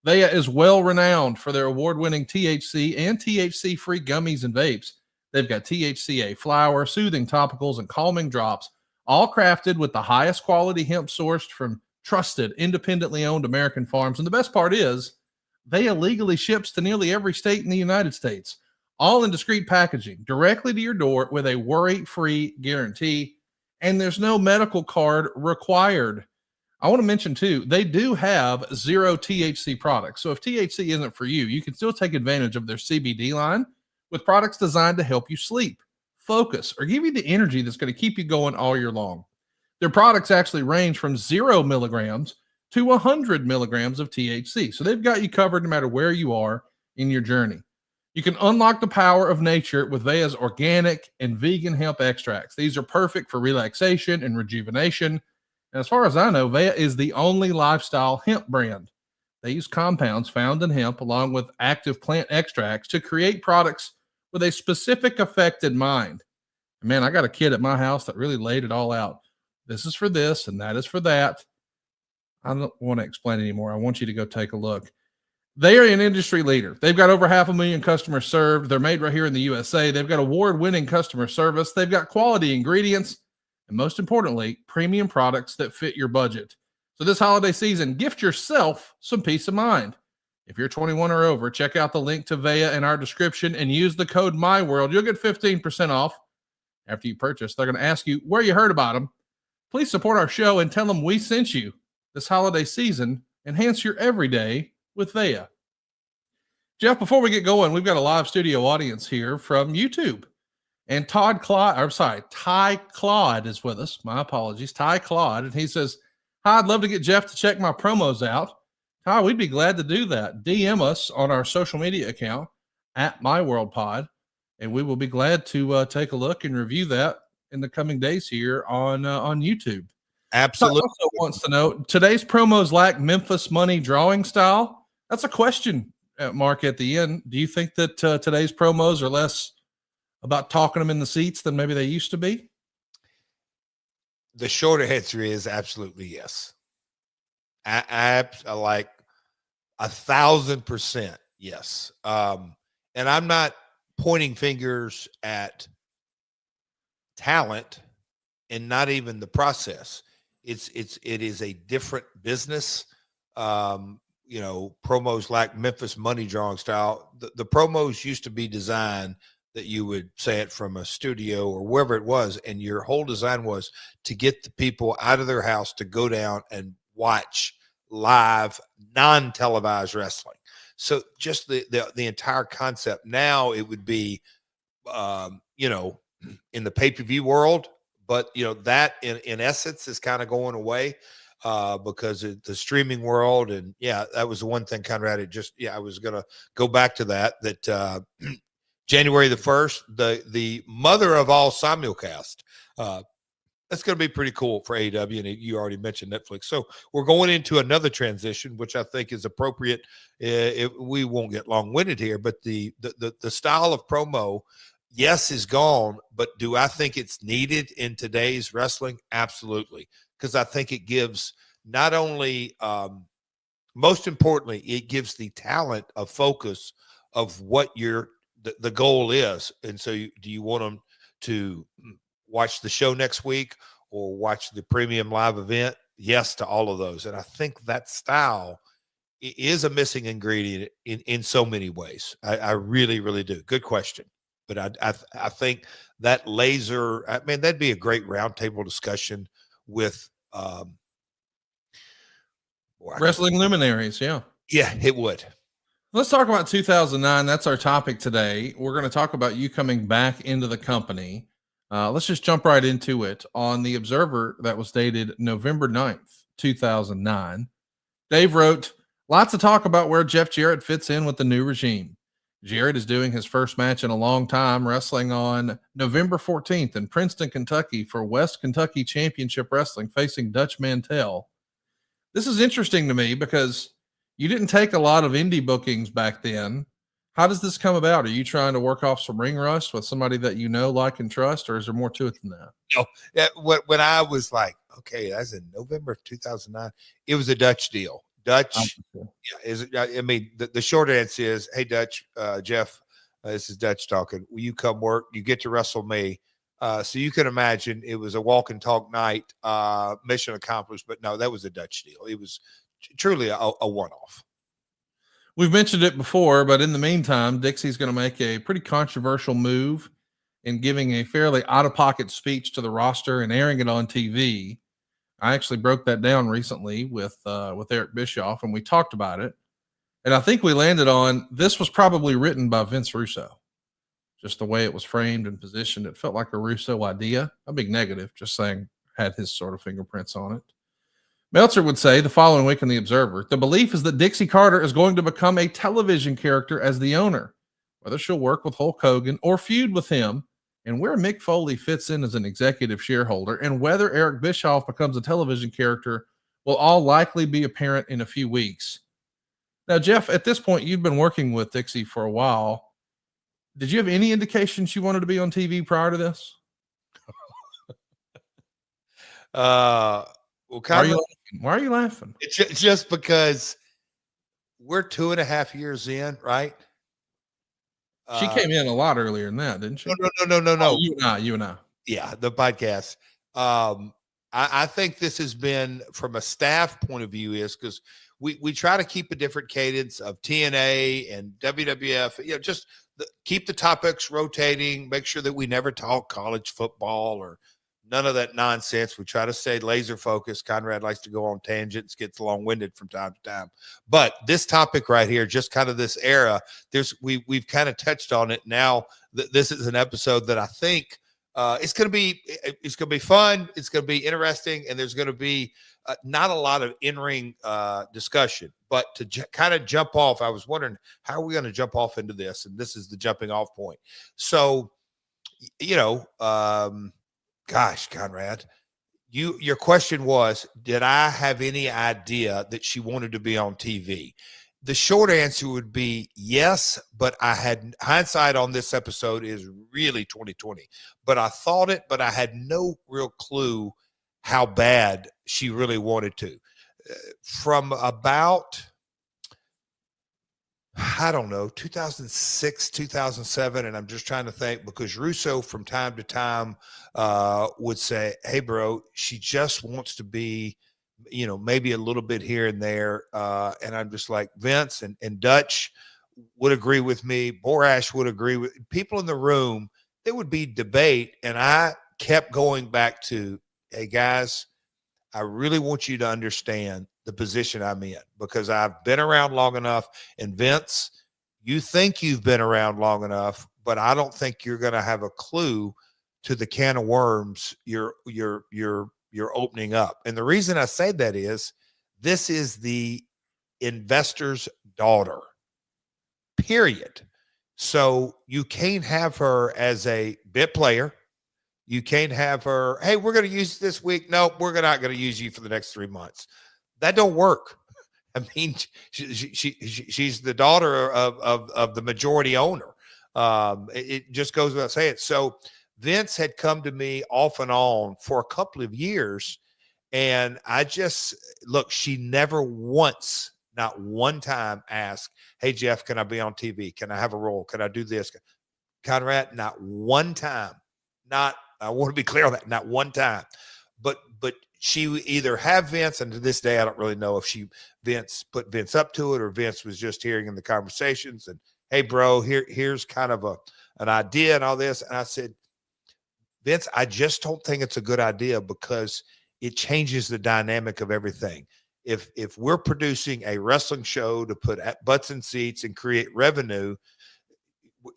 Vea is well renowned for their award-winning THC and THC-free gummies and vapes. They've got THCA flower, soothing topicals, and calming drops, all crafted with the highest quality hemp sourced from trusted, independently owned American farms. And the best part is, Vea legally ships to nearly every state in the United States. all in discreet packaging, directly to your door with a worry-free guarantee, and there's no medical card required. I want to mention too, they do have 0 THC products. So if THC isn't for you, you can still take advantage of their CBD line with products designed to help you sleep, focus, or give you the energy that's going to keep you going all year long. Their products actually range from 0 milligrams to 100 milligrams of THC. So they've got you covered no matter where you are in your journey. You can unlock the power of nature with Vea's organic and vegan hemp extracts. These are perfect for relaxation and rejuvenation. And as far as I know, Vea is the only lifestyle hemp brand. They use compounds found in hemp along with active plant extracts to create products with a specific effect in mind. And man, I got a kid at my house that really laid it all out. This is for this and that is for that. I don't want to explain anymore. I want you to go take a look. They are an industry leader. They've got over 500,000 customers served. They're made right here in the USA. They've got award-winning customer service. They've got quality ingredients. And most importantly, premium products that fit your budget. So this holiday season, gift yourself some peace of mind. If you're 21 or over, check out the link to Vea in our description and use the code MyWorld. You'll get 15% off. After you purchase, they're going to ask you where you heard about them. Please support our show and tell them we sent you. This holiday season, enhance your everyday with Vea. Jeff, before we get going, we've got a live studio audience here from YouTube. And Ty Claude is with us. My apologies. Ty Claude. And he says, hi, I'd love to get Jeff to check my promos out. Ty, we'd be glad to do that. DM us on our social media account at MyWorldPod, and we will be glad to take a look and review that in the coming days here on YouTube. Absolutely. Ty also wants to know, today's promos lack Memphis money drawing style. That's a question mark at the end. Do you think that today's promos are less about talking them in the seats than maybe they used to be? The shorter answer is absolutely yes. I like 1,000% yes. And I'm not pointing fingers at talent and not even the process. It is a different business. Promos like Memphis money drawing style. The promos used to be designed that you would say it from a studio or wherever it was, and your whole design was to get the people out of their house to go down and watch live, non-televised wrestling. So just the entire concept. Now it would be, in the pay-per-view world, but that in essence is kind of going away because of the streaming world. And yeah, that was the one thing Conrad I was going to go back to that January the 1st, the mother of all simulcast. That's going to be pretty cool for AEW, and you already mentioned Netflix. So we're going into another transition, which I think is appropriate. We won't get long-winded here, but the style of promo, yes, is gone, but do I think it's needed in today's wrestling? Absolutely, because I think it gives not only, most importantly, it gives the talent a focus of what the goal is. And so do you want them to watch the show next week or watch the premium live event? Yes to all of those. And I think that style is a missing ingredient in so many ways. I really, really do. Good question. But I think that laser, that'd be a great roundtable discussion with wrestling luminaries. Yeah. Yeah, it would. Let's talk about 2009. That's our topic today. We're going to talk about you coming back into the company. Let's just jump right into it. On the Observer that was dated November 9th, 2009, Dave wrote, lots of talk about where Jeff Jarrett fits in with the new regime. Jarrett is doing his first match in a long time, wrestling on November 14th in Princeton, Kentucky for West Kentucky Championship Wrestling, facing Dutch Mantell. This is interesting to me because you didn't take a lot of indie bookings back then. How does this come about? Are you trying to work off some ring rust with somebody that you know, like, and trust, or is there more to it than that? No. Yeah, when I was like, okay, that's in November of 2009, it was a Dutch deal. Dutch, the short answer is, hey, Dutch, Jeff, this is Dutch talking. Will you come work? You get to wrestle me. So you can imagine it was a walk and talk night, mission accomplished. But no, that was a Dutch deal. It was truly a one-off. We've mentioned it before, but in the meantime, Dixie's going to make a pretty controversial move in giving a fairly out-of-pocket speech to the roster and airing it on TV. I actually broke that down recently with Eric Bischoff, and we talked about it. And I think we landed on this was probably written by Vince Russo. Just the way it was framed and positioned, it felt like a Russo idea. A big negative, just saying, had his sort of fingerprints on it. Meltzer would say the following week in The Observer, the belief is that Dixie Carter is going to become a television character as the owner, whether she'll work with Hulk Hogan or feud with him, and where Mick Foley fits in as an executive shareholder, and whether Eric Bischoff becomes a television character will all likely be apparent in a few weeks. Now, Jeff, at this point, you've been working with Dixie for a while. Did you have any indication she wanted to be on TV prior to this? Well, Why are you laughing? It's just because we're 2.5 years in, right? She came in a lot earlier than that, didn't she? No. Oh, you and I. Yeah, the podcast. I think this has been, from a staff point of view, is because we try to keep a different cadence of TNA and WWF. Just keep the topics rotating. Make sure that we never talk college football or none of that nonsense. We try to stay laser focused. Conrad likes to go on tangents, gets long-winded from time to time. But this topic right here, just kind of this era, we've kind of touched on it. Now this is an episode that I think it's going to be fun. It's going to be interesting, and there's going to be not a lot of in-ring discussion. But to kind of jump off, I was wondering how are we going to jump off into this, and this is the jumping off point. So, gosh, Conrad, your question was, did I have any idea that she wanted to be on TV? The short answer would be yes, but I had hindsight on this episode is really 2020. But I thought it, but I had no real clue how bad she really wanted to. From about, I don't know, 2006, 2007, and I'm just trying to think, because Russo from time to time would say, hey, bro, she just wants to be, maybe a little bit here and there. And I'm just like, Vince and Dutch would agree with me. Borash would agree with people in the room. There would be debate. And I kept going back to, hey, guys, I really want you to understand the position I'm in, because I've been around long enough. And Vince, you think you've been around long enough, but I don't think you're going to have a clue to the can of worms you're opening up. And the reason I say that is this is the investor's daughter, period. So you can't have her as a bit player. You can't have her, hey, we're going to use this week. No, we're not going to use you for the next 3 months. That don't work. I mean, she's the daughter of the majority owner. It just goes without saying. So Vince had come to me off and on for a couple of years, and I just, look, she never once, not one time, asked, hey, Jeff, can I be on TV? Can I have a role? Can I do this? Conrad, not one time. I want to be clear on that, not one time. But she would either have Vince, and to this day, I don't really know if Vince put Vince up to it, or Vince was just hearing in the conversations and, hey, bro, here's kind of an idea and all this. And I said, Vince, I just don't think it's a good idea, because it changes the dynamic of everything. If we're producing a wrestling show to put butts in seats and create revenue,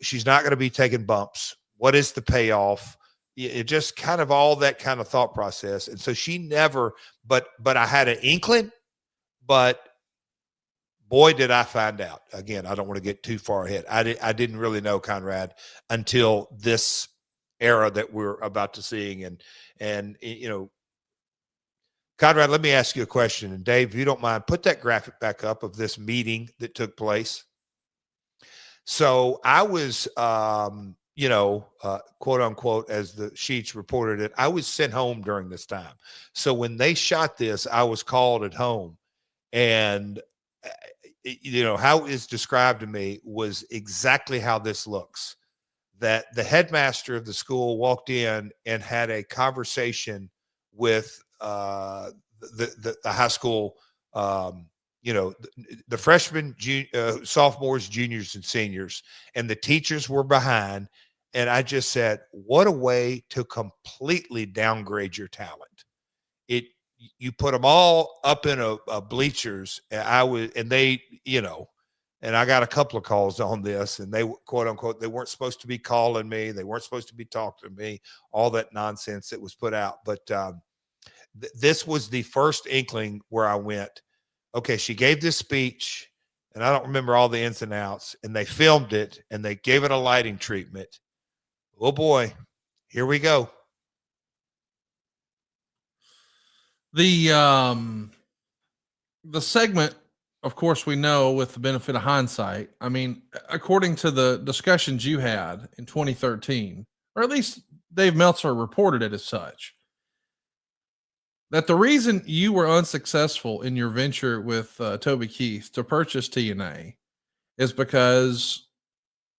she's not going to be taking bumps. What is the payoff? It just kind of all that kind of thought process. And so she never, but I had an inkling, but boy, did I find out. Again, I don't want to get too far ahead. I didn't really know, Conrad, until this era that we're about to seeing. And Conrad, let me ask you a question. And Dave, if you don't mind, put that graphic back up of this meeting that took place. So I was, quote unquote, as the sheets reported it, I was sent home during this time. So when they shot this, I was called at home, and how it's described to me was exactly how this looks. That the headmaster of the school walked in and had a conversation with the high school the freshmen, sophomores, juniors, and seniors, and the teachers were behind. And I just said, what a way to completely downgrade your talent. You put them all up in a bleachers, and they, and I got a couple of calls on this, and they, quote unquote, they weren't supposed to be calling me. They weren't supposed to be talking to me, all that nonsense that was put out. But this was the first inkling where I went, okay, she gave this speech, and I don't remember all the ins and outs, and they filmed it, and they gave it a lighting treatment. Oh, boy, here we go. The segment, of course, we know with the benefit of hindsight. I mean, according to the discussions you had in 2013, or at least Dave Meltzer reported it as such, that the reason you were unsuccessful in your venture with Toby Keith to purchase TNA is because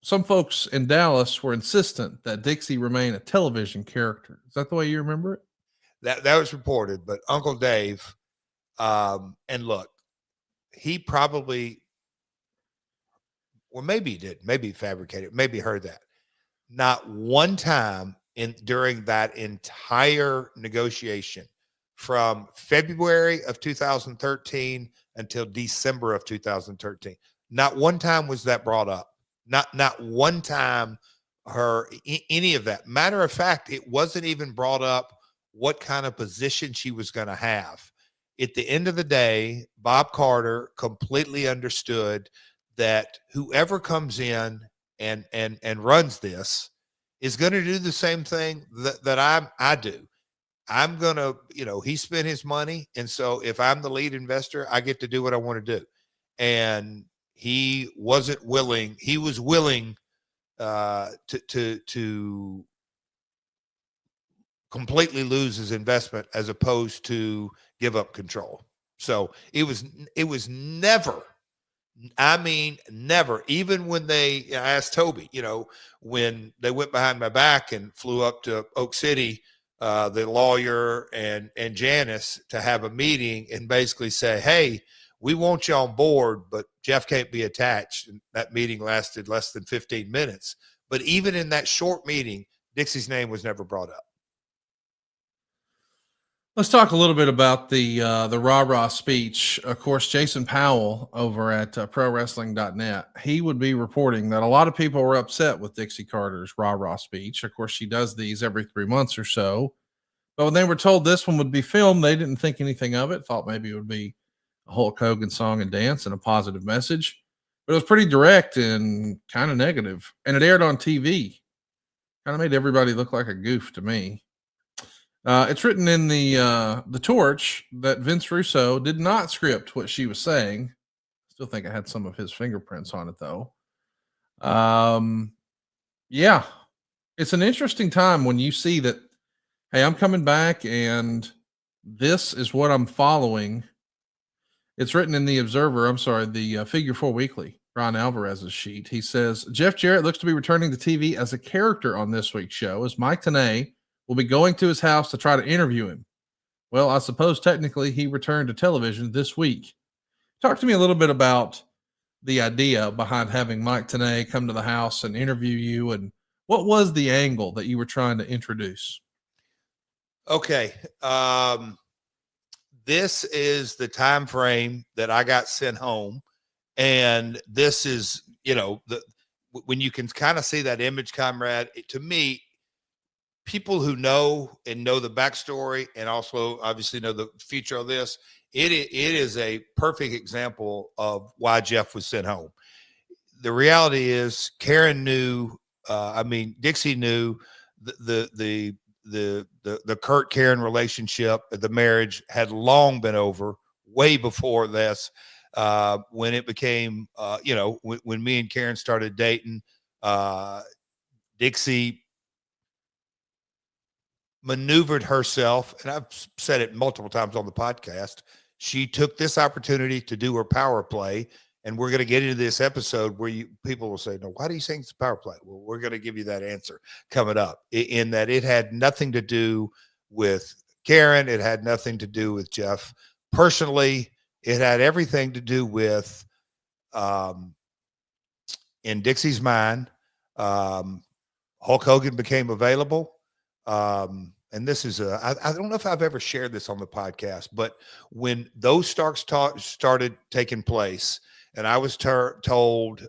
some folks in Dallas were insistent that Dixie remain a television character. Is that the way you remember it? That was reported, but Uncle Dave, and look, he probably, or maybe he did, maybe he fabricated, maybe heard that. Not one time during that entire negotiation from February of 2013 until December of 2013, not one time was that brought up. Not one time any of that. Matter of fact, it wasn't even brought up what kind of position she was going to have. At the end of the day, Bob Carter completely understood that whoever comes in and runs this is going to do the same thing that I do. I'm going to, he spent his money. And so if I'm the lead investor, I get to do what I want to do. And he wasn't willing. He was willing to completely lose his investment as opposed to give up control. So it was never, I mean, never, even when I asked Toby, when they went behind my back and flew up to Oak City, the lawyer and Janice, to have a meeting and basically say, hey, we want you on board, but Jeff can't be attached. And that meeting lasted less than 15 minutes. But even in that short meeting, Dixie's name was never brought up. Let's talk a little bit about the rah-rah speech. Of course, Jason Powell over at ProWrestling.net, he would be reporting that a lot of people were upset with Dixie Carter's rah-rah speech. Of course, she does these every 3 months or so. But when they were told this one would be filmed, they didn't think anything of it, thought maybe it would be a Hulk Hogan song and dance and a positive message. But it was pretty direct and kind of negative. And it aired on TV. Kind of made everybody look like a goof to me. It's written in the torch that Vince Russo did not script what she was saying. Still think it had some of his fingerprints on it, though. Yeah, it's an interesting time when you see that, hey, I'm coming back and this is what I'm following. It's written in the the Figure 4 Weekly, Ron Alvarez's sheet. He says, Jeff Jarrett looks to be returning to TV as a character on this week's show, as Mike Tenay will be going to his house to try to interview him. Well, I suppose technically he returned to television this week. Talk to me a little bit about the idea behind having Mike Tenay come to the house and interview you, and what was the angle that you were trying to introduce? Okay. This is the time frame that I got sent home. And this is, when you can kind of see that image, Conrad, to me, people who know the backstory and also obviously know the future of this, it is a perfect example of why Jeff was sent home. The reality is Karen knew, Dixie knew the Kurt Karen relationship, the marriage had long been over, way before this. When it became, when me and Karen started dating, Dixie maneuvered herself, and I've said it multiple times on the podcast. She took this opportunity to do her power play, and we're going to get into this episode where people will say, no, why do you think it's a power play? Well, we're going to give you that answer coming up, in that it had nothing to do with Karen. It had nothing to do with Jeff personally. It had everything to do with, in Dixie's mind, Hulk Hogan became available. And this is I don't know if I've ever shared this on the podcast, but when those started taking place, and I was told,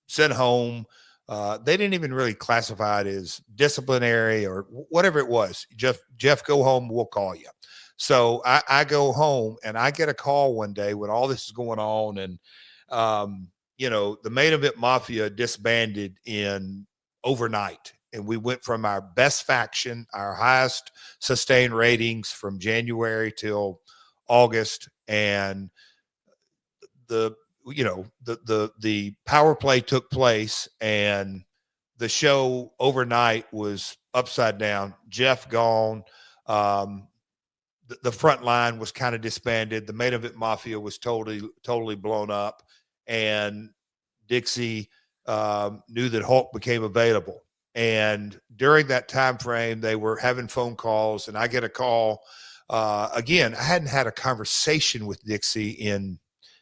sent home, they didn't even really classify it as disciplinary or whatever it was. Jeff, go home. We'll call you. So I go home, and I get a call one day when all this is going on, and the Main Event Mafia disbanded in overnight. And we went from our best faction, our highest sustained ratings from January till August. And the power play took place, and the show overnight was upside down. Jeff gone. The front line was kind of disbanded. The Main Event Mafia was totally blown up. And Dixie knew that Hulk became available. And during that time frame, they were having phone calls, and I get a call. Again, I hadn't had a conversation with Dixie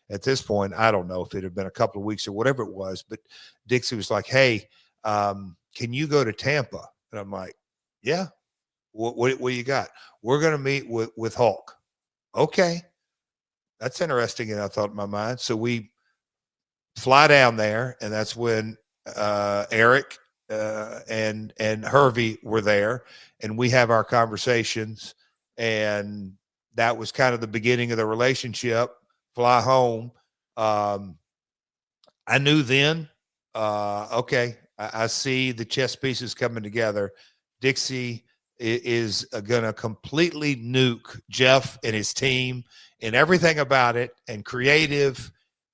at this point, I don't know if it had been a couple of weeks or whatever it was, but Dixie was like, "Hey, can you go to Tampa?" And I'm like, "Yeah. What you got?" "We're going to meet with Hulk." "Okay. That's interesting." And I thought in my mind, so we fly down there, and that's when Eric and Hervey were there, and we have our conversations, and that was kind of the beginning of the relationship. Fly home. I knew then, okay, I see the chess pieces coming together. Dixie is going to completely nuke Jeff and his team and everything about it, and creative,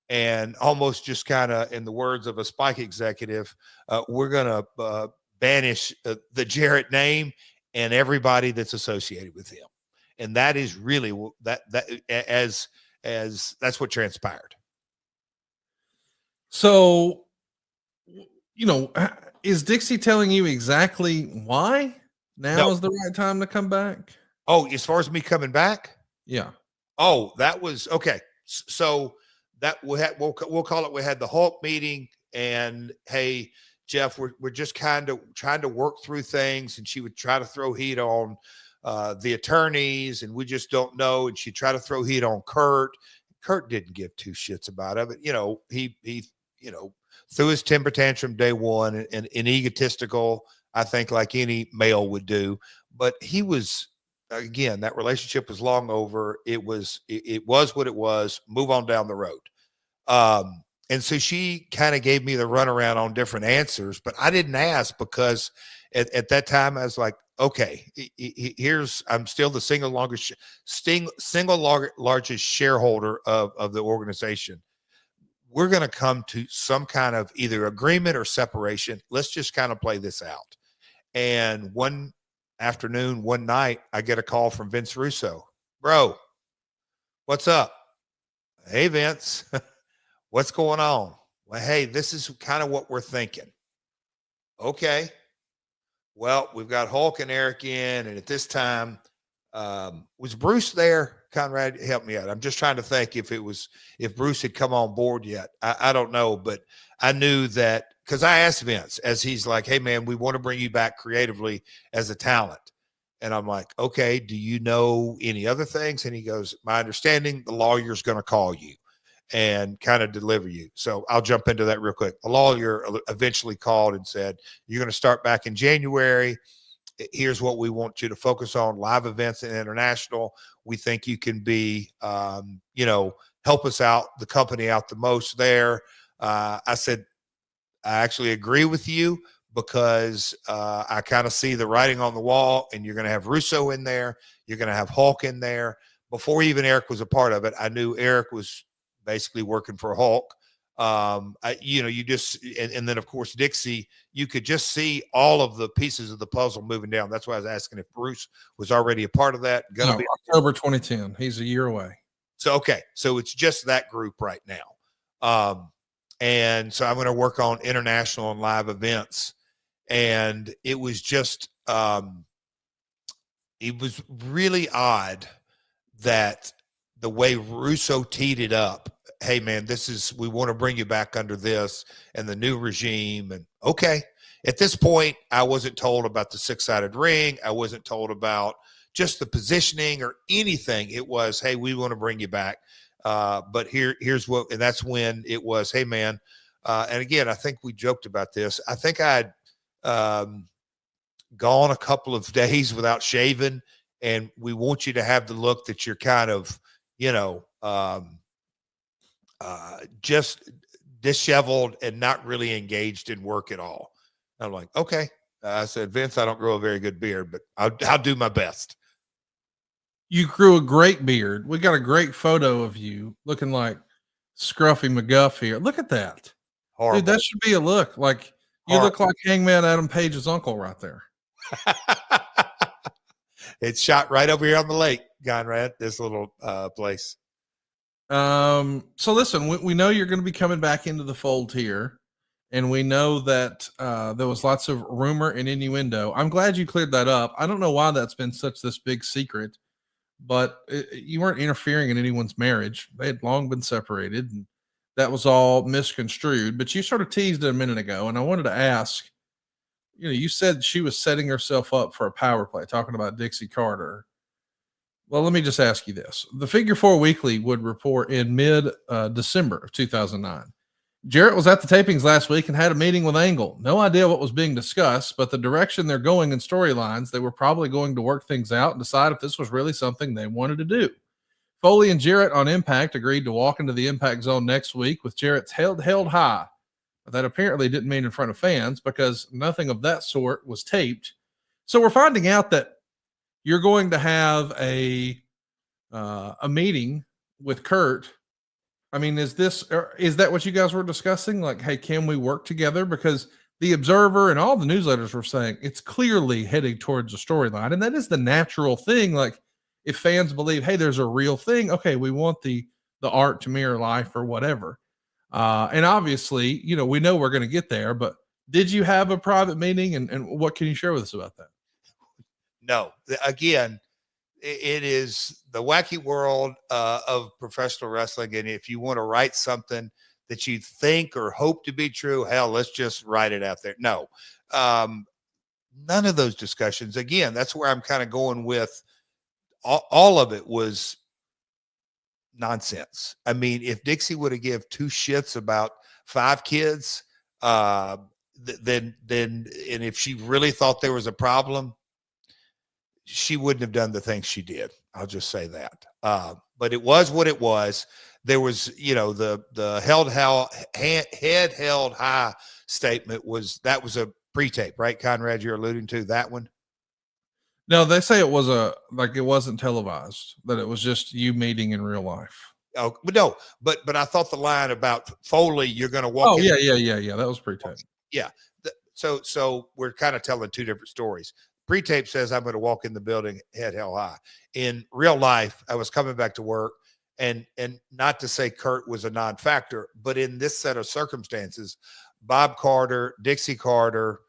and almost just kind of, in the words of a Spike executive, we're going to banish the Jarrett name and everybody that's associated with him. And that is really as that's what transpired. So, is Dixie telling you exactly why now is the right time to come back? Oh, as far as me coming back? Yeah. Oh, that was okay. So that we'll call it. We had the Hulk meeting, and hey, Jeff, we're just kind of trying to work through things, and she would try to throw heat on the attorneys, and we just don't know. And she'd try to throw heat on Kurt. Kurt didn't give two shits about it. He threw his temper tantrum day one, and egotistical, I think, like any male would do. But he was, again, that relationship was long over. It was what it was. Move on down the road. And so she kind of gave me the runaround on different answers, but I didn't ask because at that time I was like, okay, I'm still the single largest shareholder of the organization. We're going to come to some kind of either agreement or separation. Let's just kind of play this out. And one afternoon, one night, I get a call from Vince Russo. "Bro, what's up?" "Hey, Vince, what's going on?" "Well, hey, this is kind of what we're thinking." "Okay. Well, we've got Hulk and Eric in, and at this time, was Bruce there?" Conrad, help me out. I'm just trying to think if Bruce had come on board yet. I don't know, but I knew that because I asked Vince, as he's like, "Hey, man, we want to bring you back creatively as a talent." And I'm like, "Okay, do you know any other things?" And he goes, "My understanding, the lawyer's going to call you and kind of deliver you." So I'll jump into that real quick. The lawyer eventually called and said, "You're going to start back in January. Here's what we want you to focus on: live events and international. We think you can be, help us out, the company out the most there." I said, "I actually agree with you because I kind of see the writing on the wall, and you're going to have Russo in there. You're going to have Hulk in there." Before even Eric was a part of it, I knew Eric was basically working for Hulk. You just, and then of course, Dixie, you could just see all of the pieces of the puzzle moving down. That's why I was asking if Bruce was already a part of that. No, October 2010. He's a year away. So, okay. So it's just that group right now. And so I'm going to work on international and live events. And it was just, it was really odd that the way Russo teed it up. Hey man, we want to bring you back under this and the new regime. And okay, at this point, I wasn't told about the 6-sided ring. I wasn't told about just the positioning or anything. It was, hey, we want to bring you back. But here's what, and that's when it was, hey man. And again, I think we joked about this. I think I'd gone a couple of days without shaving, and we want you to have the look that you're kind of, just disheveled and not really engaged in work at all. I'm like, okay. I said, Vince, I don't grow a very good beard, but I'll do my best. You grew a great beard. We got a great photo of you looking like Scruffy McGuff here. Look at that. Horrible. Dude, that should be a look. Like you look like Hangman Adam Page's uncle right there. It's shot right over here on the lake, Conrad, this little place. So listen, we know you're going to be coming back into the fold here, and we know that there was lots of rumor and innuendo. I'm glad you cleared that up. I don't know why that's been this big secret, but you weren't interfering in anyone's marriage. They had long been separated, and that was all misconstrued. But you sort of teased it a minute ago, and I wanted to ask, you said she was setting herself up for a power play, talking about Dixie Carter. Well, let me just ask you this. The Figure 4 Weekly would report in mid-December of 2009. Jarrett was at the tapings last week and had a meeting with Angle. No idea what was being discussed, but the direction they're going in storylines, they were probably going to work things out and decide if this was really something they wanted to do. Foley and Jarrett on Impact agreed to walk into the Impact Zone next week with Jarrett's held high. But that apparently didn't mean in front of fans because nothing of that sort was taped. So we're finding out that you're going to have a meeting with Kurt. I mean, is that what you guys were discussing? Like, hey, can we work together? Because the Observer and all the newsletters were saying it's clearly heading towards a storyline. And that is the natural thing. Like if fans believe, hey, there's a real thing. Okay. We want the art to mirror life or whatever. And obviously, we know we're going to get there, but did you have a private meeting and what can you share with us about that? No, again, it is the wacky world of professional wrestling. And if you want to write something that you think or hope to be true, hell, let's just write it out there. No, none of those discussions. Again, that's where I'm kind of going with all of it was nonsense. I mean, if Dixie would have give 2 shits about 5 kids, then, and if she really thought there was a problem, she wouldn't have done the things she did. I'll just say that. But it was what it was. There was, the head held high statement was a pre-tape, right? Conrad, you're alluding to that one. No, they say it was it wasn't televised, that it was just you meeting in real life. Oh, but no, but I thought the line about Foley, you're going to walk. Oh, yeah. That was pre-tape. Yeah. So we're kind of telling 2 different stories. Pre-tape says I'm going to walk in the building head held high. In real life, I was coming back to work, and not to say Kurt was a non-factor, but in this set of circumstances, Bob Carter, Dixie Carter,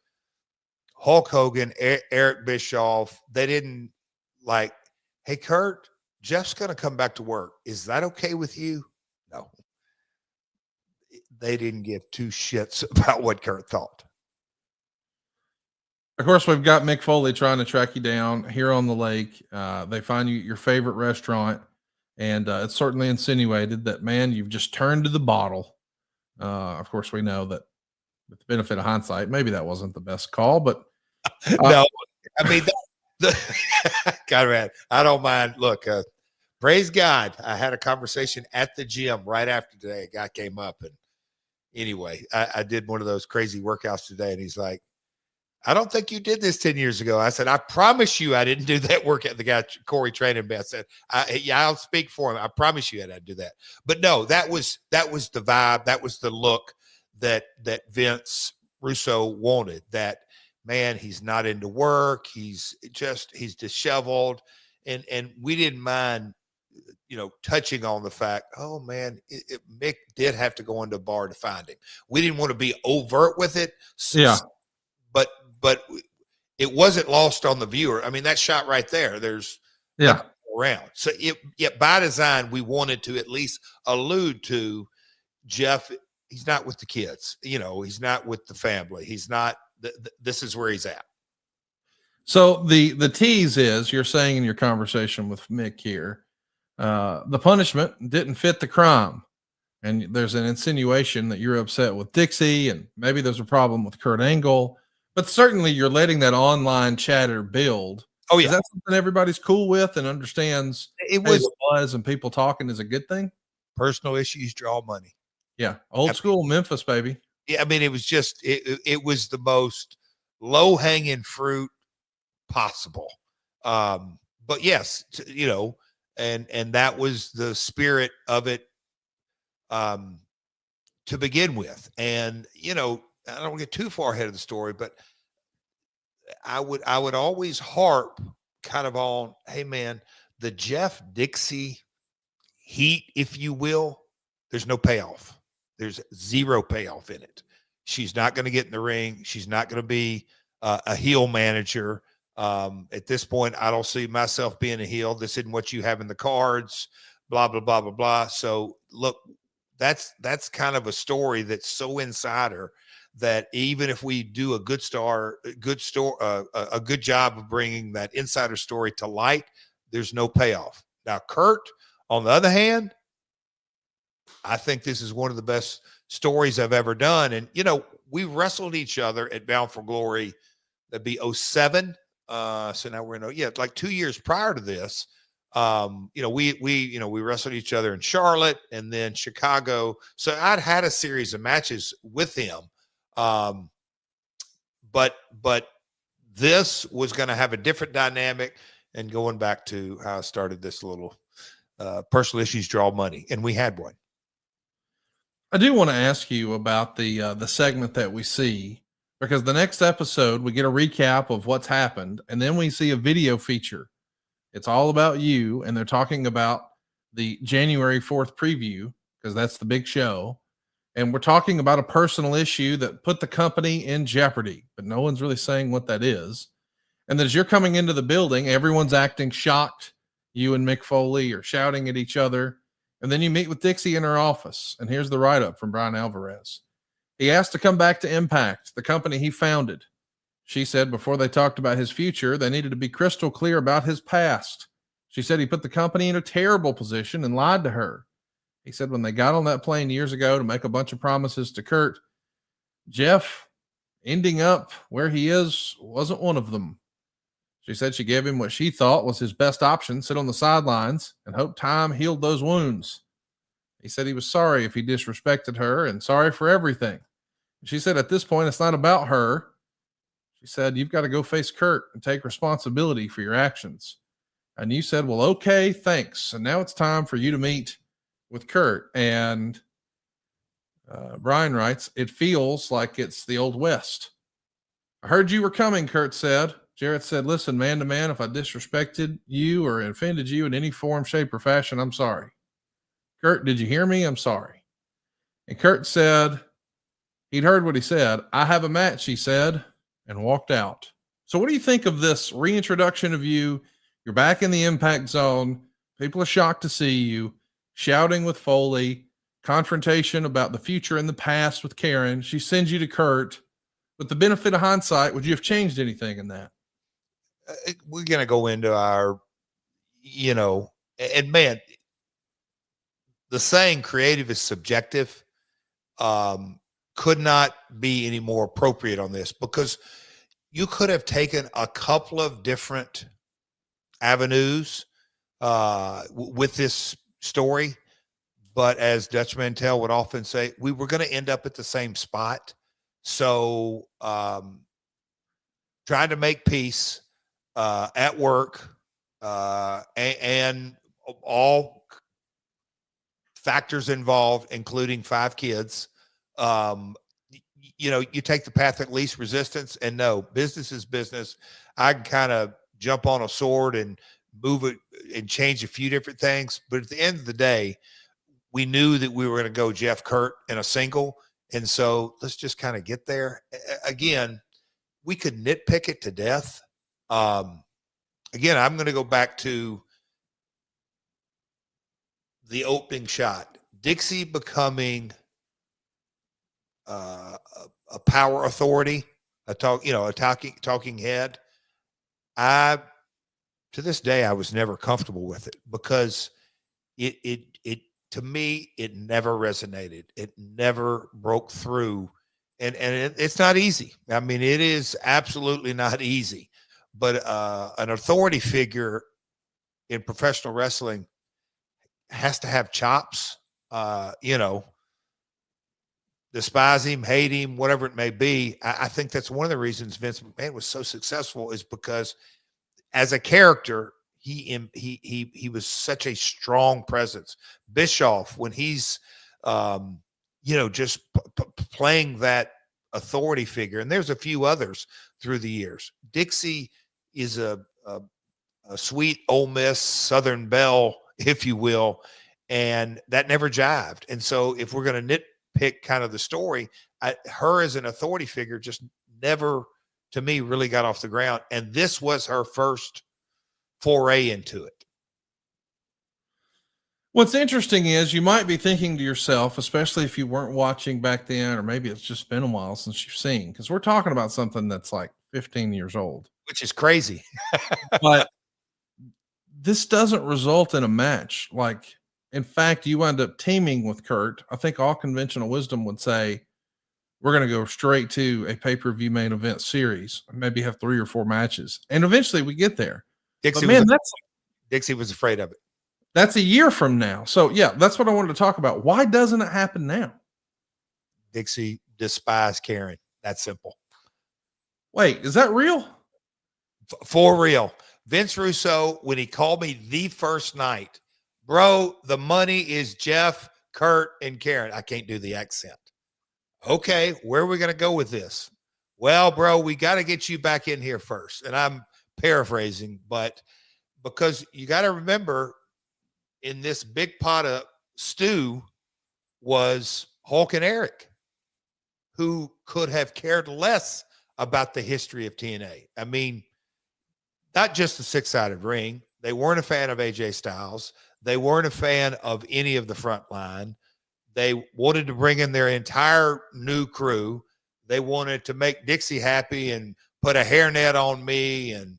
Hulk Hogan, Eric Bischoff, they didn't like, hey, Kurt, Jeff's going to come back to work. Is that okay with you? No. They didn't give 2 shits about what Kurt thought. Of course, we've got Mick Foley trying to track you down here on the lake. They find you your favorite restaurant, and it's certainly insinuated that, man, you've just turned to the bottle. Of course, we know that with the benefit of hindsight, maybe that wasn't the best call, but no, I mean, Conrad, I don't mind. Look, praise God. I had a conversation at the gym right after today. A guy came up, and anyway, I did one of those crazy workouts today, and he's like, I don't think you did this 10 years ago. I said, I promise you I didn't do that workout. The guy, Corey, training me. I said, I'll speak for him. I promise you I didn't do that. But no, that was the vibe. That was the look that Vince Russo wanted. That, man, he's not into work. He's disheveled. And we didn't mind, touching on the fact, oh man, Mick did have to go into a bar to find him. We didn't want to be overt with it. Yeah. But it wasn't lost on the viewer. I mean, that shot right there, there's around. So yet by design, we wanted to at least allude to Jeff. He's not with the kids, he's not with the family. He's not, this is where he's at. So the tease is, you're saying in your conversation with Mick here, the punishment didn't fit the crime. And there's an insinuation that you're upset with Dixie, and maybe there's a problem with Kurt Angle, but certainly you're letting that online chatter build. Oh, yeah. Is that something everybody's cool with and understands? It was and people talking is a good thing. Personal issues draw money. Yeah. Old school Memphis, baby. Yeah. I mean, it was just, it was the most low hanging fruit possible. But yes, and that was the spirit of it, to begin with. And, I don't get too far ahead of the story, but I would always harp kind of on, hey man, the Jeff Dixie heat, if you will, there's no payoff. There's zero payoff in it. She's not going to get in the ring. She's not going to be a heel manager. At this point, I don't see myself being a heel. This isn't what you have in the cards, blah, blah, blah, blah, blah. So look, that's kind of a story that's so insider that even if we do a good job of bringing that insider story to light, there's no payoff. Now, Kurt, on the other hand, I think this is one of the best stories I've ever done. And, we wrestled each other at Bound for Glory. That'd be 2007. So now we're in, like 2 years prior to this. We wrestled each other in Charlotte and then Chicago. So I'd had a series of matches with him. But this was going to have a different dynamic, and going back to how I started this little, personal issues draw money, and we had one. I do want to ask you about the segment that we see, because the next episode we get a recap of what's happened, and then we see a video feature. It's all about you, and they're talking about the January 4th preview, because that's the big show. And we're talking about a personal issue that put the company in jeopardy, but no one's really saying what that is. And as you're coming into the building, everyone's acting shocked. You and Mick Foley are shouting at each other. And then you meet with Dixie in her office. And here's the write-up from Brian Alvarez. He asked to come back to Impact, the company he founded. She said before they talked about his future, they needed to be crystal clear about his past. She said he put the company in a terrible position and lied to her. He said when they got on that plane years ago to make a bunch of promises to Kurt, Jeff ending up where he is wasn't one of them. She said she gave him what she thought was his best option, sit on the sidelines, and hope time healed those wounds. He said he was sorry if he disrespected her and sorry for everything. She said at this point, it's not about her. She said, you've got to go face Kurt and take responsibility for your actions. And you said, well, okay, thanks. And now it's time for you to meet with Kurt. And Brian writes, it feels like it's the Old West. I heard you were coming, Kurt said. Jarrett said, listen, man to man, if I disrespected you or offended you in any form, shape, or fashion, I'm sorry. Kurt, did you hear me? I'm sorry. And Kurt said, he'd heard what he said. I have a match, he said, and walked out. So what do you think of this reintroduction of you? You're back in the Impact Zone. People are shocked to see you, shouting with Foley, confrontation about the future and the past with Karen. She sends you to Kurt. With the benefit of hindsight, would you have changed anything in that? We're going to go into our, and man, the saying creative is subjective could not be any more appropriate on this, because you could have taken a couple of different avenues with this story. But as Dutch Mantell would often say, we were going to end up at the same spot. So trying to make peace at work and all factors involved, including 5 kids, you take the path at least resistance. And no, business is business. I can kind of jump on a sword and move it and change a few different things. But at the end of the day, we knew that we were going to go Jeff Kurt in a single. And so let's just kind of get there. Again, we could nitpick it to death. Again, I'm going to go back to the opening shot, Dixie becoming a power authority, a talking head. To this day, I was never comfortable with it because it to me, it never resonated. It never broke through. And it's not easy. I mean, it is absolutely not easy, but an authority figure in professional wrestling has to have chops, despise him, hate him, whatever it may be. I think that's one of the reasons Vince McMahon was so successful, is because as a character, he was such a strong presence. Bischoff, when he's just playing that authority figure, and there's a few others through the years. Dixie is a sweet Ole Miss Southern belle, if you will, and that never jived. And so if we're going to nitpick kind of the story, her as an authority figure just never, to me, really got off the ground. And this was her first foray into it. What's interesting is you might be thinking to yourself, especially if you weren't watching back then, or maybe it's just been a while since you've seen, because we're talking about something that's like 15 years old, which is crazy. But this doesn't result in a match. Like, in fact, you end up teaming with Kurt. I think all conventional wisdom would say we're going to go straight to a pay-per-view main event series, maybe have 3 or 4 matches, and eventually we get there. Dixie was afraid of it. That's a year from now. So yeah, that's what I wanted to talk about. Why doesn't it happen now? Dixie despised Karen. That's simple. Wait, is that real? For real. Vince Russo, when he called me the first night, bro, the money is Jeff, Kurt, and Karen. I can't do the accent. Okay, where are we going to go with this? Well, bro, we got to get you back in here first. And I'm paraphrasing, but because you got to remember, in this big pot of stew was Hulk and Eric, who could have cared less about the history of TNA. I mean, not just the 6-sided ring. They weren't a fan of AJ Styles. They weren't a fan of any of the front line. They wanted to bring in their entire new crew. They wanted to make Dixie happy and put a hairnet on me, and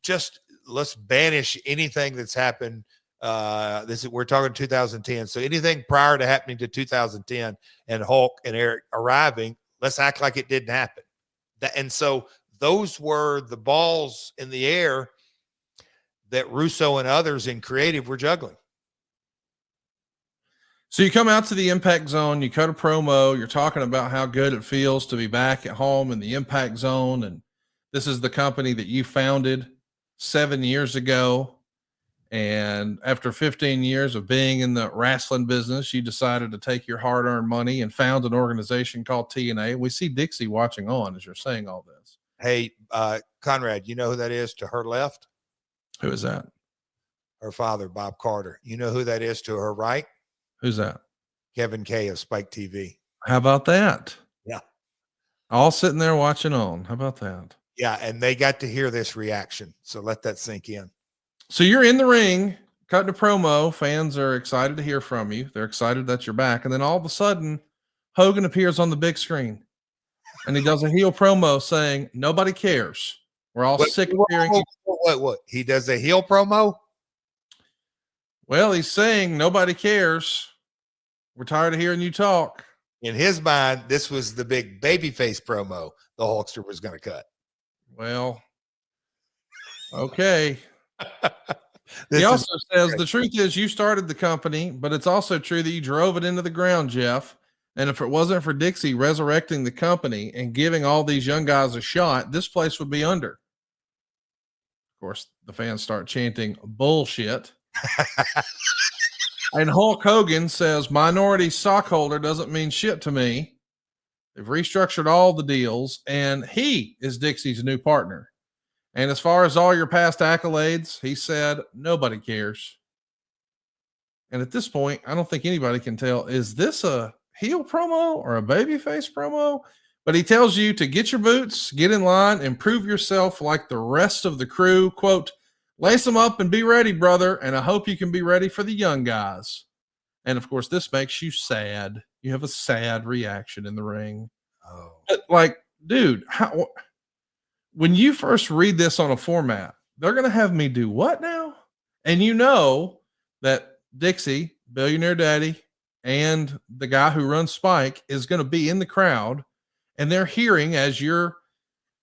just let's banish anything that's happened. We're talking 2010. So anything prior to happening to 2010 and Hulk and Eric arriving, let's act like it didn't happen. And so those were the balls in the air that Russo and others in creative were juggling. So you come out to the Impact Zone, you cut a promo, you're talking about how good it feels to be back at home in the Impact Zone. And this is the company that you founded 7 years ago. And after 15 years of being in the wrestling business, you decided to take your hard-earned money and found an organization called TNA. We see Dixie watching on as you're saying all this. Hey, Conrad, you know who that is to her left? Who is that? Her father, Bob Carter. You know who that is to her right? Who's that? Kevin Kay of Spike TV. How about that? Yeah. All sitting there watching on. How about that? Yeah, and they got to hear this reaction. So let that sink in. So you're in the ring, cutting a promo. Fans are excited to hear from you. They're excited that you're back. And then all of a sudden, Hogan appears on the big screen. And he does a heel promo saying, nobody cares. We're all sick of hearing. What? He does a heel promo? Well, he's saying nobody cares. We're tired of hearing you talk. In his mind, this was the big babyface promo the Hulkster was going to cut. Well, okay. He also says the truth is you started the company, but it's also true that you drove it into the ground, Jeff. And if it wasn't for Dixie resurrecting the company and giving all these young guys a shot, this place would be under. Of course, the fans start chanting bullshit. And Hulk Hogan says minority stockholder doesn't mean shit to me. They've restructured all the deals, and he is Dixie's new partner. And as far as all your past accolades, he said, nobody cares. And at this point, I don't think anybody can tell, is this a heel promo or a babyface promo? But he tells you to get your boots, get in line, and prove yourself like the rest of the crew. Quote, Lace them up and be ready, brother. And I hope you can be ready for the young guys. And of course, this makes you sad. You have a sad reaction in the ring. Oh. But like, dude, when you first read this on a format, they're going to have me do what now? And you know that Dixie, Billionaire Daddy, and the guy who runs Spike is going to be in the crowd, and they're hearing as you're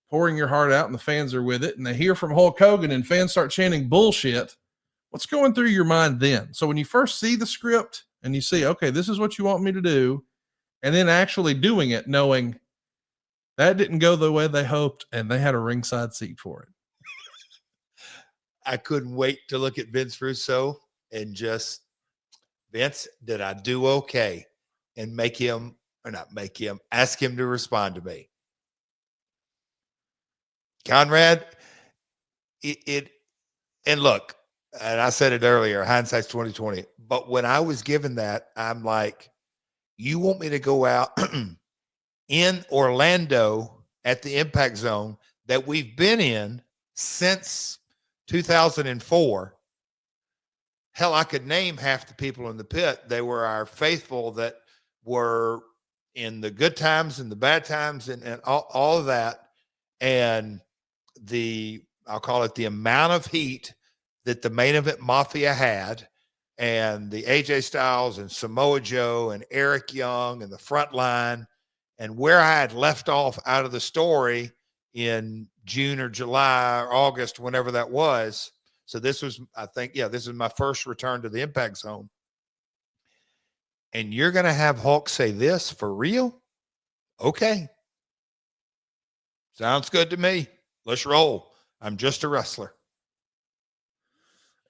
pouring your heart out and the fans are with it, and they hear from Hulk Hogan and fans start chanting bullshit. What's going through your mind then? So when you first see the script and you see, okay, this is what you want me to do, and then actually doing it, knowing that didn't go the way they hoped, and they had a ringside seat for it. I couldn't wait to look at Vince Russo and just, Vince, did I do okay? And ask him to respond to me. Conrad, and look, and I said it earlier, hindsight's 2020. But when I was given that, I'm like, you want me to go out in Orlando at the Impact Zone that we've been in since 2004. Hell, I could name half the people in the pit. They were our faithful that were in the good times and the bad times and all of that. And I'll call it the amount of heat that the Main Event Mafia had, and the AJ Styles and Samoa Joe and Eric Young and the front line, and where I had left off out of the story in June or July or August, whenever that was. So this was, I think, this is my first return to the Impact Zone. And you're going to have Hulk say this for real? Okay. Sounds good to me. Let's roll. I'm just a wrestler.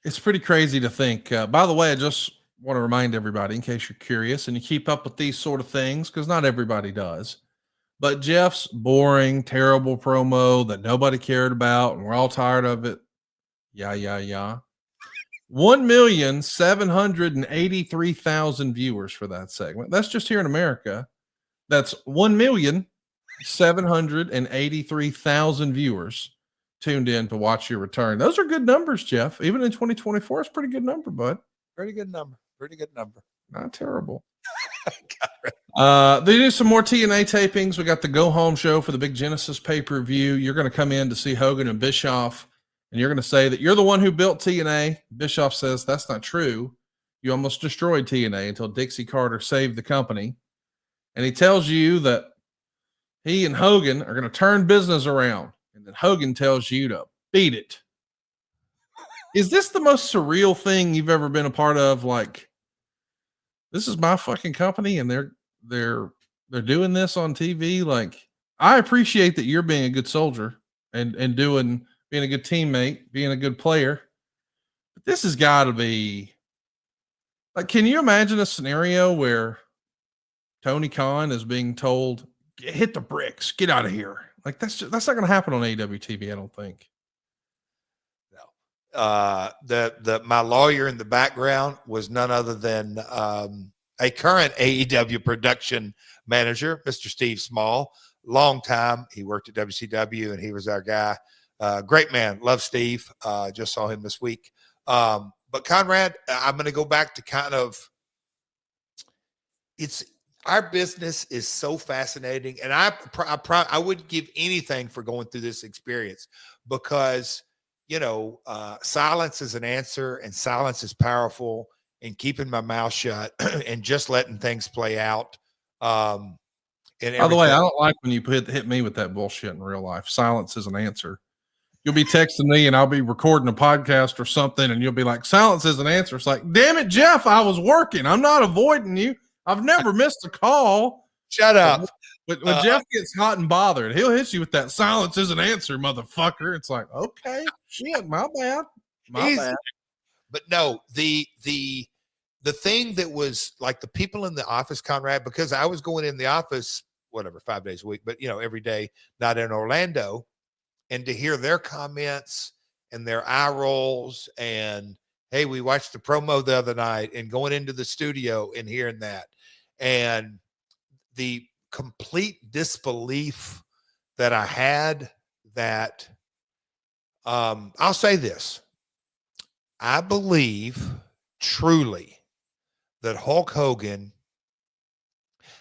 It's pretty crazy to think. By the way, I just want to remind everybody, in case you're curious and you keep up with these sort of things, because not everybody does. But Jeff's boring, terrible promo that nobody cared about, and we're all tired of it. 1,783,000 viewers for that segment. That's just here in America. That's 1,783,000 viewers tuned in to watch your return. Those are good numbers, Jeff. Even in 2024, it's a pretty good number, bud. Pretty good number. Not terrible. They do some more TNA tapings. We got the Go Home show for the big Genesis pay-per-view. You're going to come in to see Hogan and Bischoff, and you're going to say that you're the one who built TNA. Bischoff says that's not true. You almost destroyed TNA until Dixie Carter saved the company. And he tells you that he and Hogan are going to turn business around. And then Hogan tells you to beat it. Is this the most surreal thing you've ever been a part of? Like, this is my fucking company, and they're doing this on TV. Like, I appreciate that you're being a good soldier and being a good teammate, being a good player. But this has got to be like, can you imagine a scenario where Tony Khan is being told, hit the bricks, get out of here? Like, that's not going to happen on AEW TV, I don't think. No. My lawyer in the background was none other than a current AEW production manager, Mr. Steve Small. Long time. He worked at WCW, and he was our guy. Great man. Love Steve. Just saw him this week. But Conrad, I'm going to go back to kind of, our business is so fascinating, and I would give anything for going through this experience, because, silence is an answer, and silence is powerful, and keeping my mouth shut and just letting things play out. By the way, I don't like when you hit me with that bullshit in real life. Silence is an answer. You'll be texting me and I'll be recording a podcast or something, and you'll be like, silence is an answer. It's like, damn it, Jeff, I was working. I'm not avoiding you. I've never missed a call. Shut up. But when Jeff gets hot and bothered, he'll hit you with that silence is an answer, motherfucker. It's like, okay, shit, my bad. But no, the thing that was like the people in the office, Conrad, because I was going in the office, 5 days a week, but every day, not in Orlando, and to hear their comments and their eye rolls and, hey, we watched the promo the other night, and going into the studio and hearing that, and the complete disbelief that I had that, I'll say this, I believe truly that Hulk Hogan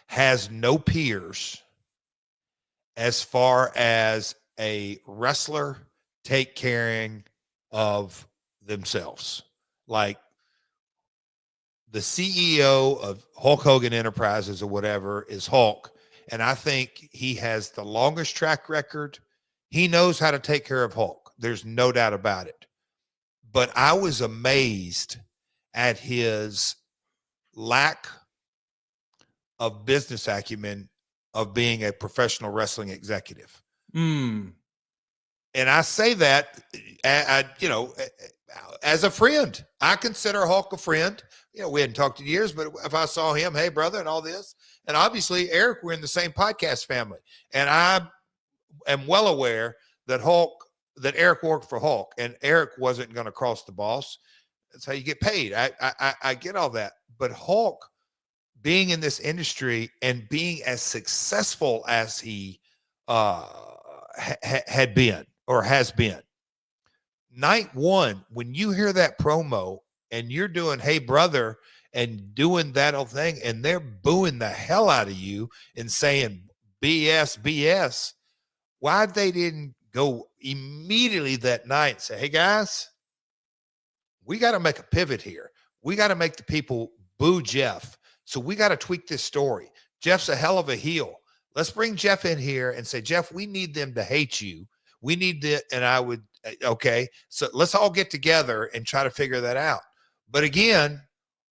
has no peers as far as a wrestler take caring of themselves. Like the CEO of Hulk Hogan Enterprises or whatever is Hulk. And I think he has the longest track record. He knows how to take care of Hulk. There's no doubt about it. But I was amazed at his lack of business acumen of being a professional wrestling executive. Mm. And I say that, as a friend. I consider Hulk a friend. We hadn't talked in years, but if I saw him, hey, brother, and all this. And obviously, Eric, we're in the same podcast family. And I am well aware that Eric worked for Hulk, and Eric wasn't going to cross the boss. That's how you get paid. I get all that. But Hulk, being in this industry and being as successful as he had been or has been, night one, when you hear that promo and you're doing, hey, brother, and doing that whole thing, and they're booing the hell out of you and saying BS, why they didn't go immediately that night and say, hey, guys, we got to make a pivot here. We got to make the people boo Jeff. So we got to tweak this story. Jeff's a hell of a heel. Let's bring Jeff in here and say, Jeff, we need them to hate you. We need the, and I would, okay, so let's all get together and try to figure that out. But again,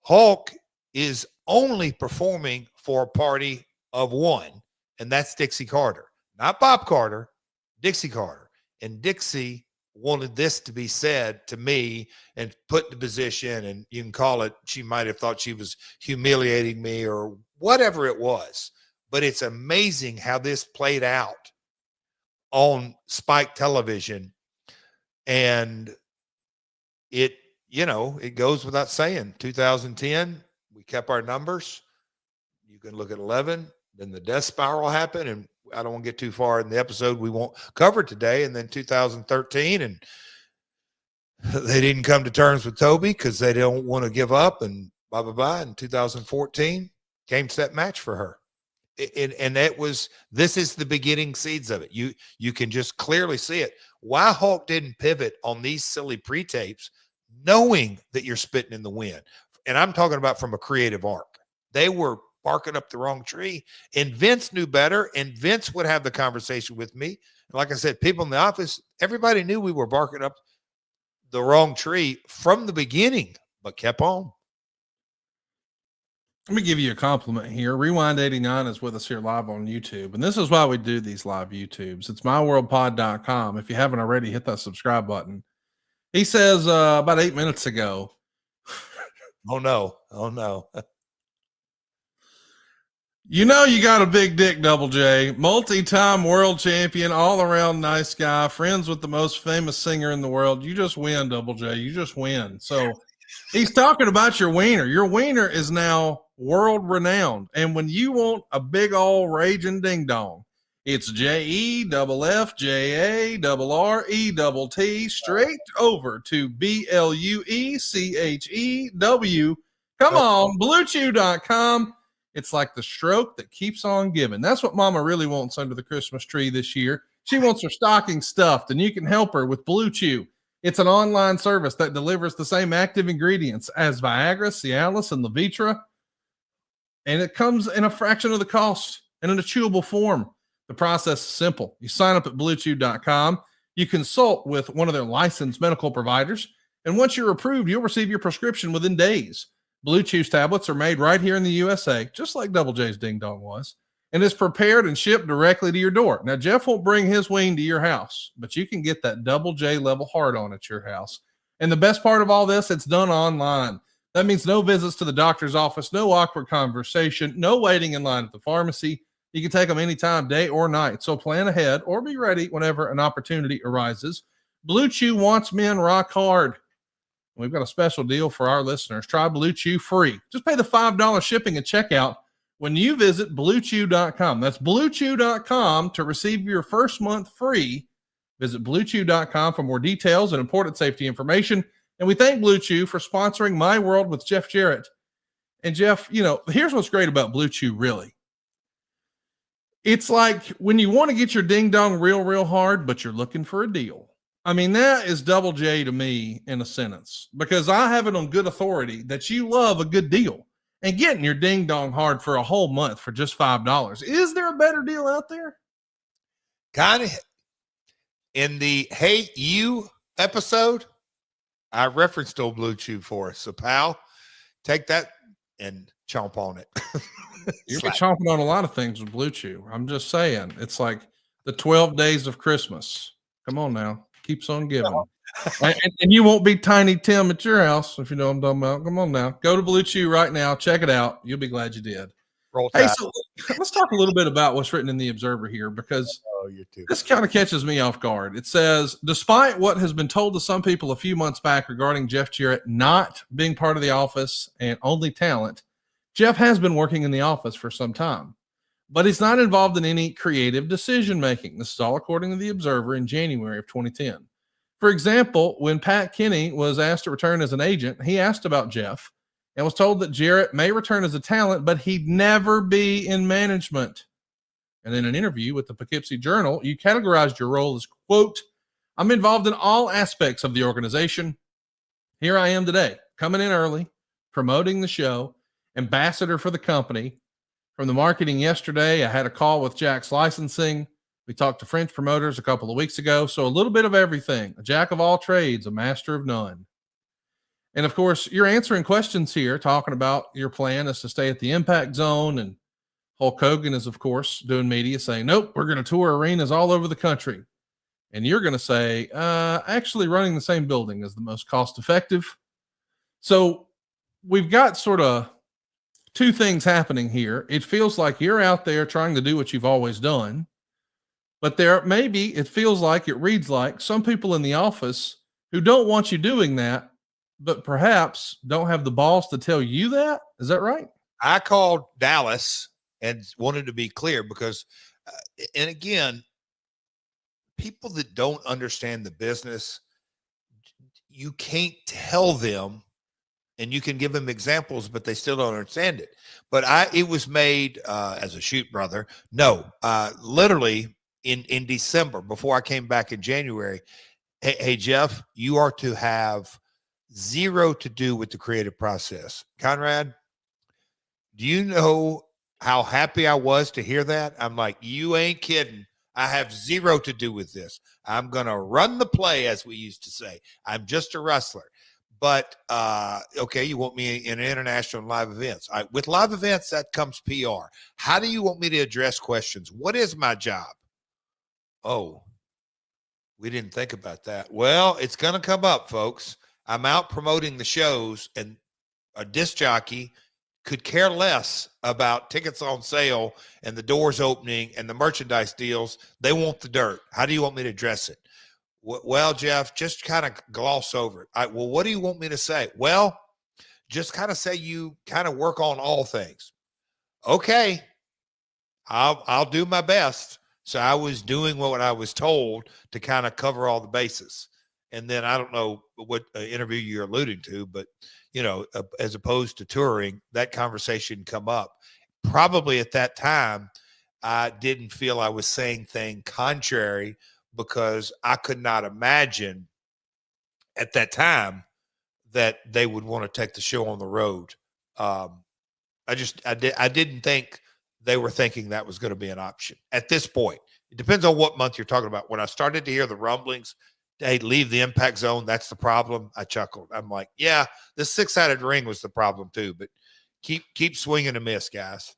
Hulk is only performing for a party of one, and that's Dixie Carter. Not Bob Carter, Dixie Carter. And Dixie wanted this to be said to me and put in the position, and you can call it, she might have thought she was humiliating me or whatever it was. But it's amazing how this played out on Spike Television. And it goes without saying, 2010, we kept our numbers. You can look at 11, then the death spiral happened, and I don't want to get too far in the episode we won't cover today. And then 2013, and they didn't come to terms with Toby because they don't want to give up, and blah, blah, blah. In 2014, came to that match for her. And this is the beginning seeds of it. You can just clearly see it. Why Hulk didn't pivot on these silly pre-tapes, knowing that you're spitting in the wind. And I'm talking about from a creative arc. They were barking up the wrong tree, and Vince knew better, and Vince would have the conversation with me. And like I said, people in the office, everybody knew we were barking up the wrong tree from the beginning, but kept on. Let me give you a compliment here. Rewind 89 is with us here live on YouTube. And this is why we do these live YouTubes. It's myworldpod.com. If you haven't already, hit that subscribe button. He says about 8 minutes ago. Oh, no. You know you got a big dick, Double J. Multi-time world champion, all-around nice guy, friends with the most famous singer in the world. You just win, Double J. You just win. So he's talking about your wiener. Your wiener is now world-renowned. And when you want a big old raging ding-dong, it's JEFFJARRETT straight over to BLUECHEW. Come on, BlueChew.com. It's like the stroke that keeps on giving. That's what Mama really wants under the Christmas tree this year. She wants her stocking stuffed, and you can help her with Blue Chew. It's an online service that delivers the same active ingredients as Viagra, Cialis, and Levitra, and it comes in a fraction of the cost and in a chewable form. The process is simple. You sign up at BlueChew.com. You consult with one of their licensed medical providers, and once you're approved, you'll receive your prescription within days. Blue Chew's tablets are made right here in the USA, just like Double J's Ding Dong was, and is prepared and shipped directly to your door. Now, Jeff won't bring his wing to your house, but you can get that Double J level hard on at your house. And the best part of all this, it's done online. That means no visits to the doctor's office, no awkward conversation, no waiting in line at the pharmacy. You can take them anytime, day or night. So plan ahead or be ready whenever an opportunity arises. Blue Chew wants men rock hard. We've got a special deal for our listeners. Try Blue Chew free. Just pay the $5 shipping and checkout when you visit BlueChew.com. That's BlueChew.com to receive your first month free. Visit BlueChew.com for more details and important safety information. And we thank Blue Chew for sponsoring My World with Jeff Jarrett. And Jeff, here's what's great about Blue Chew, really. It's like when you want to get your ding dong real hard, but you're looking for a deal. I mean, that is double J to me in a sentence, because I have it on good authority that you love a good deal and getting your ding dong hard for a whole month for just $5. Is there a better deal out there? Kind of. In the Hey You episode, I referenced old Blue Chew for us. So, pal, take that and chomp on it. You're chomping on a lot of things with Blue Chew. I'm just saying. It's like the 12 days of Christmas. Come on now. Keeps on giving. And you won't be Tiny Tim at your house, if you know what I'm talking about. Come on now. Go to Blue Chew right now. Check it out. You'll be glad you did. Hey, so let's talk a little bit about what's written in the Observer here, because this kind of catches me off guard. It says, despite what has been told to some people a few months back regarding Jeff Jarrett not being part of the office and only talent, Jeff has been working in the office for some time, but he's not involved in any creative decision-making. This is all according to the Observer in January of 2010. For example, when Pat Kenny was asked to return as an agent, he asked about Jeff and was told that Jarrett may return as a talent, but he'd never be in management. And in an interview with the Poughkeepsie Journal, you categorized your role as, quote, I'm involved in all aspects of the organization. Here I am today, coming in early, promoting the show, ambassador for the company. From the marketing yesterday, I had a call with Jack's licensing. We talked to French promoters a couple of weeks ago. So a little bit of everything, a jack of all trades, a master of none. And of course, you're answering questions here, talking about your plan is to stay at the Impact Zone. And Hulk Hogan is, of course, doing media saying, nope, we're going to tour arenas all over the country. And you're going to say, actually running the same building is the most cost effective. So we've got sort of two things happening here. It feels like you're out there trying to do what you've always done, but it feels like, it reads like some people in the office who don't want you doing that, but perhaps don't have the balls to tell you that. Is that right? I called Dallas and wanted to be clear because, and again, people that don't understand the business, you can't tell them. And you can give them examples, but they still don't understand it. But it was made as a shoot, brother. No, literally in December, before I came back in January. Hey, Jeff, you are to have zero to do with the creative process. Conrad, do you know how happy I was to hear that? I'm like, you ain't kidding. I have zero to do with this. I'm going to run the play, as we used to say. I'm just a wrestler. But, okay, you want me in international and live events. With live events, that comes PR. How do you want me to address questions? What is my job? Oh, we didn't think about that. Well, it's going to come up, folks. I'm out promoting the shows, and a disc jockey could care less about tickets on sale and the doors opening and the merchandise deals. They want the dirt. How do you want me to address it? Well, Jeff, just kind of gloss over it. Well, what do you want me to say? Well, just kind of say you kind of work on all things. Okay, I'll do my best. So I was doing what I was told to kind of cover all the bases. And then I don't know what interview you're alluding to, but, as opposed to touring, that conversation come up. Probably at that time, I didn't feel I was saying things contrary, because I could not imagine at that time that they would want to take the show on the road. I didn't think they were thinking that was going to be an option at this point. It depends on what month you're talking about. When I started to hear the rumblings, hey, leave the Impact Zone, that's the problem, I chuckled. I'm like, yeah, the six-sided ring was the problem too, but keep swinging and miss, guys.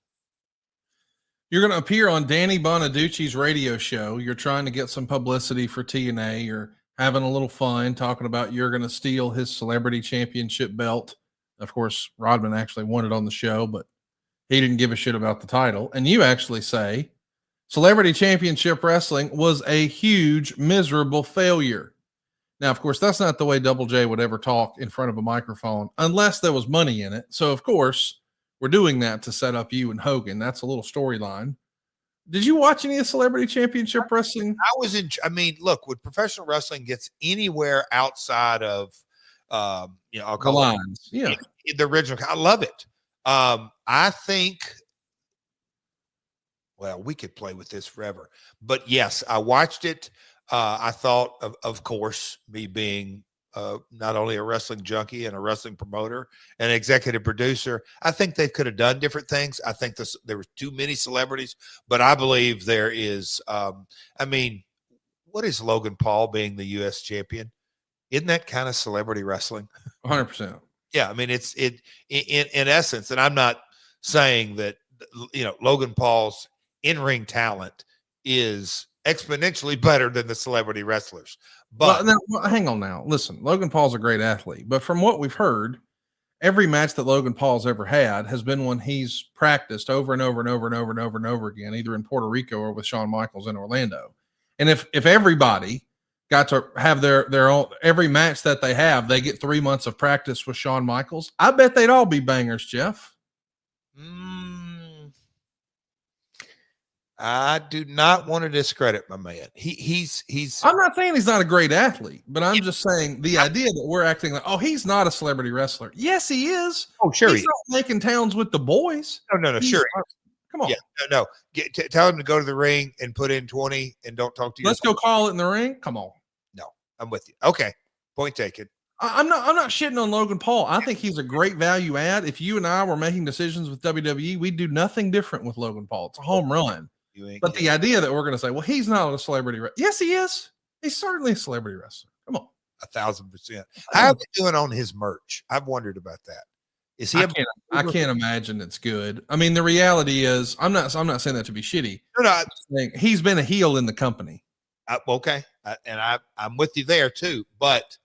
You're going to appear on Danny Bonaducci's radio show. You're trying to get some publicity for TNA. You're having a little fun talking about you're going to steal his celebrity championship belt. Of course, Rodman actually won it on the show, but he didn't give a shit about the title. And you actually say celebrity championship wrestling was a huge, miserable failure. Now, of course, that's not the way Double J would ever talk in front of a microphone unless there was money in it. So, of course, we're doing that to set up you and Hogan. That's a little storyline. Did you watch any of Celebrity Championship Wrestling? Look, when professional wrestling gets anywhere outside of I'll The call it lines. Yeah. in the original. I love it. I think, well, we could play with this forever, but yes, I watched it. I thought of course, me being not only a wrestling junkie and a wrestling promoter and executive producer, I think they could have done different things. I think there were too many celebrities, but I believe there is. What is Logan Paul being the U.S. champion? Isn't that kind of celebrity wrestling? 100%. Yeah, I mean, it's in essence, and I'm not saying that Logan Paul's in-ring talent is exponentially better than the celebrity wrestlers. But hang on now. Listen, Logan Paul's a great athlete, but from what we've heard, every match that Logan Paul's ever had has been one he's practiced over and over and over and over and over and over again, either in Puerto Rico or with Shawn Michaels in Orlando. And if everybody got to have their own, every match that they have, they get 3 months of practice with Shawn Michaels, I bet they'd all be bangers, Jeff. I do not want to discredit my man. He's I'm not saying he's not a great athlete, but I'm just saying the idea that we're acting like, oh, he's not a celebrity wrestler. Yes, he is. Oh, sure. He's not making towns with the boys. No, sure. Come on. Yeah, no. Tell him to go to the ring and put in 20 and don't talk to you. Let's go call it in the ring. Come on. No, I'm with you. Okay. Point taken. I'm not shitting on Logan Paul. I think he's a great value add. If you and I were making decisions with WWE, we'd do nothing different with Logan Paul. It's a home run. But the idea that we're going to say, well, he's not a celebrity wrestler. Yes, he is. He's certainly a celebrity wrestler. Come on. 1,000%. How's he doing on his merch? I've wondered about that. Is he? I can't imagine it's good. I mean, the reality is, I'm not saying that to be shitty. No. He's been a heel in the company. Okay. I'm with you there too, but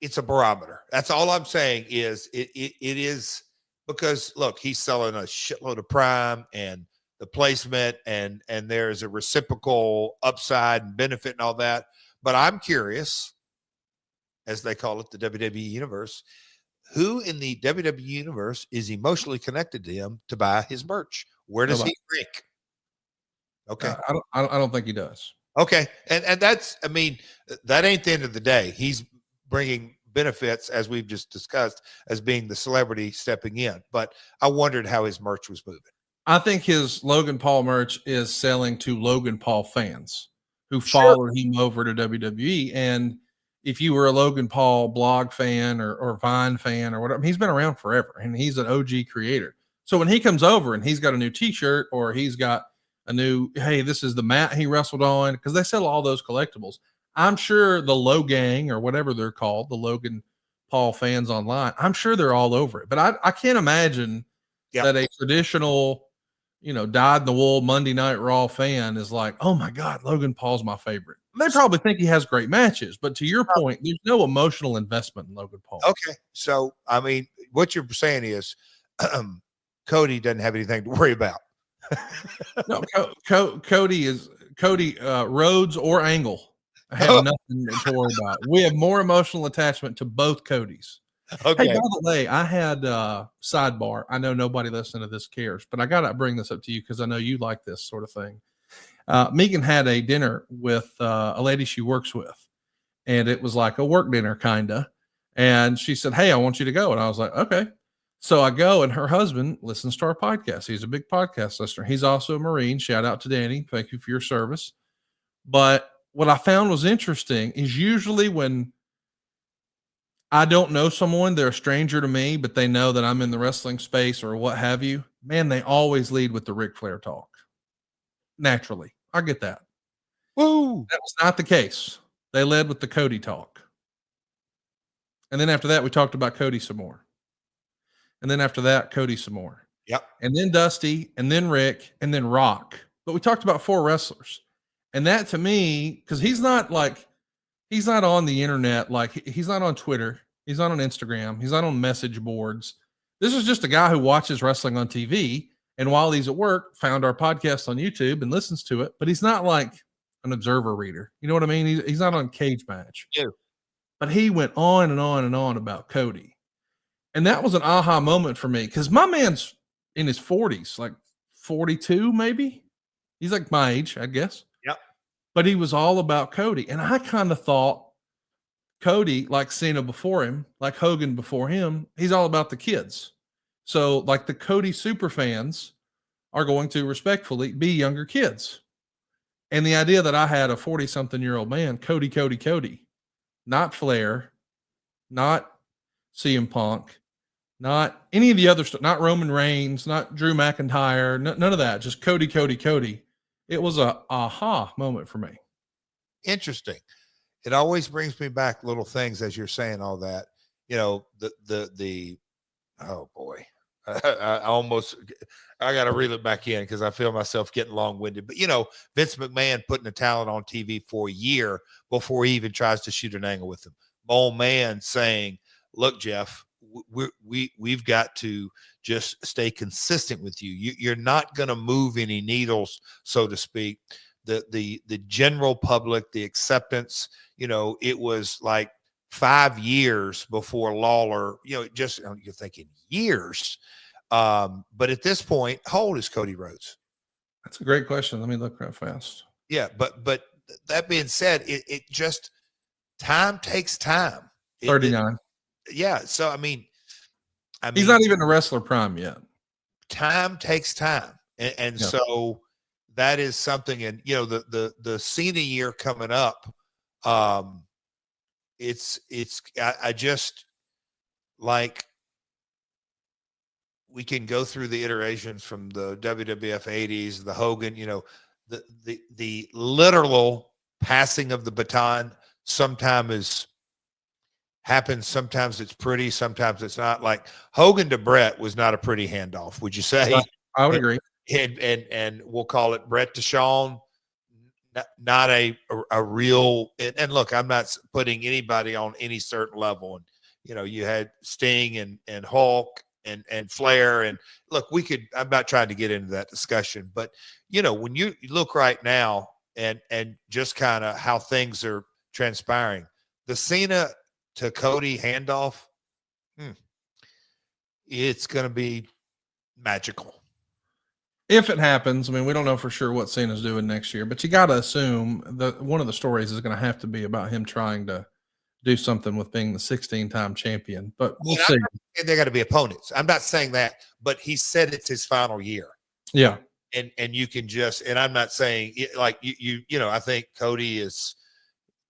it's a barometer. That's all I'm saying is it is, because look, he's selling a shitload of Prime and the placement, and there's a reciprocal upside and benefit and all that. But I'm curious, as they call it, the WWE universe, who in the WWE universe is emotionally connected to him to buy his merch? Where does he rank? Okay. I don't think he does. Okay. And that's, I mean, that ain't the end of the day. He's bringing benefits, as we've just discussed, as being the celebrity stepping in. But I wondered how his merch was moving. I think his Logan Paul merch is selling to Logan Paul fans who followed him over to WWE. And if you were a Logan Paul blog fan or Vine fan or whatever, he's been around forever and he's an OG creator. So when he comes over and he's got a new t-shirt or he's got a new, hey, this is the mat he wrestled on, because they sell all those collectibles. I'm sure the Logang or whatever they're called, the Logan Paul fans online, I'm sure they're all over it. But I can't imagine that a traditional, dyed in the wool Monday Night Raw fan is like, oh my God, Logan Paul's my favorite. They probably think he has great matches, but to your point, there's no emotional investment in Logan Paul. Okay. So, I mean, what you're saying is Cody doesn't have anything to worry about. No, Cody, Rhodes or Angle have nothing to worry about. We have more emotional attachment to both Codys. Okay. Hey, by the way, I had sidebar. I know nobody listening to this cares, but I got to bring this up to you because I know you like this sort of thing. Megan had a dinner with a lady she works with, and it was like a work dinner kind of. And she said, hey, I want you to go. And I was like, okay. So I go, and her husband listens to our podcast. He's a big podcast listener. He's also a Marine. Shout out to Danny. Thank you for your service. But what I found was interesting is usually when I don't know someone, they're a stranger to me, but they know that I'm in the wrestling space or what have you, man, they always lead with the Ric Flair talk. Naturally. I get that. Woo! That was not the case. They led with the Cody talk. And then after that, we talked about Cody some more. And then after that, Cody some more. Yep. And then Dusty, and then Rick, and then Rock. But we talked about 4 wrestlers. And that to me, because he's not on the internet, like he's not on Twitter, he's not on Instagram, he's not on message boards. This is just a guy who watches wrestling on TV, and while he's at work, found our podcast on YouTube and listens to it, but he's not like an observer reader. You know what I mean? He's not on Cage Match. Yeah. But he went on and on and on about Cody. And that was an aha moment for me, because my man's in his 40s, like 42 maybe. He's like my age, I guess. Yep. But he was all about Cody. And I kind of thought, Cody, like Cena before him, like Hogan before him, he's all about the kids. So, like the Cody super fans are going to respectfully be younger kids. And the idea that I had a 40-something-year-old man, Cody, not Flair, not CM Punk, not any of the other stuff, not Roman Reigns, not Drew McIntyre, none of that, just Cody. It was a aha moment for me. Interesting. It always brings me back little things as you're saying all that. You know, the oh boy. I got to reel it back in because I feel myself getting long-winded. But, you know, Vince McMahon putting the talent on TV for a year before he even tries to shoot an angle with him. My old man saying, look, Jeff, we've got to just stay consistent with you. You're not going to move any needles, so to speak. The general public, the acceptance, you know, it was like 5 years before Lawler, you know, just you're thinking years. But at this point, how old is Cody Rhodes? That's a great question. Let me look real fast. Yeah, but that being said, it just time takes time. 39. Yeah, so I mean, he's not even a wrestler prime yet. Time takes time, and yeah. So that is something. And you know, the Cena year coming up, I just like. We can go through the iterations from the WWF 80s, the Hogan, you know, the literal passing of the baton sometimes happens. Sometimes it's pretty, sometimes it's not. Like Hogan to Brett was not a pretty handoff, would you say? I would agree. And we'll call it Brett to Shawn, not a real. And look, I'm not putting anybody on any certain level. And you know, you had Sting and Hulk. And Flair, and look, I'm not trying to get into that discussion, but you know, when you look right now and just kind of how things are transpiring, the Cena to Cody handoff, it's going to be magical. If it happens. I mean, we don't know for sure what Cena's doing next year, but you got to assume that one of the stories is going to have to be about him trying to do something with being the 16-time champion, but we'll see. They're going to be opponents. I'm not saying that, but he said it's his final year. Yeah. And you can just, and I'm not saying like you know, I think Cody is,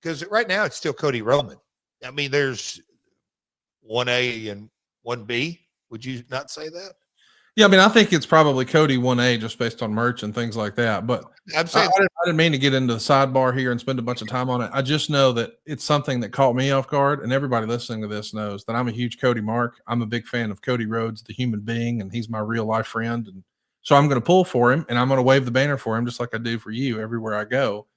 because right now it's still Cody Roman. I mean, there's 1A and 1B. Would you not say that? Yeah, I mean, I think it's probably Cody 1A just based on merch and things like that. But I'm saying I didn't mean to get into the sidebar here and spend a bunch of time on it. I just know that it's something that caught me off guard, and everybody listening to this knows that I'm a huge Cody mark. I'm a big fan of Cody Rhodes, the human being, and he's my real life friend. And so I'm going to pull for him, and I'm going to wave the banner for him just like I do for you everywhere I go.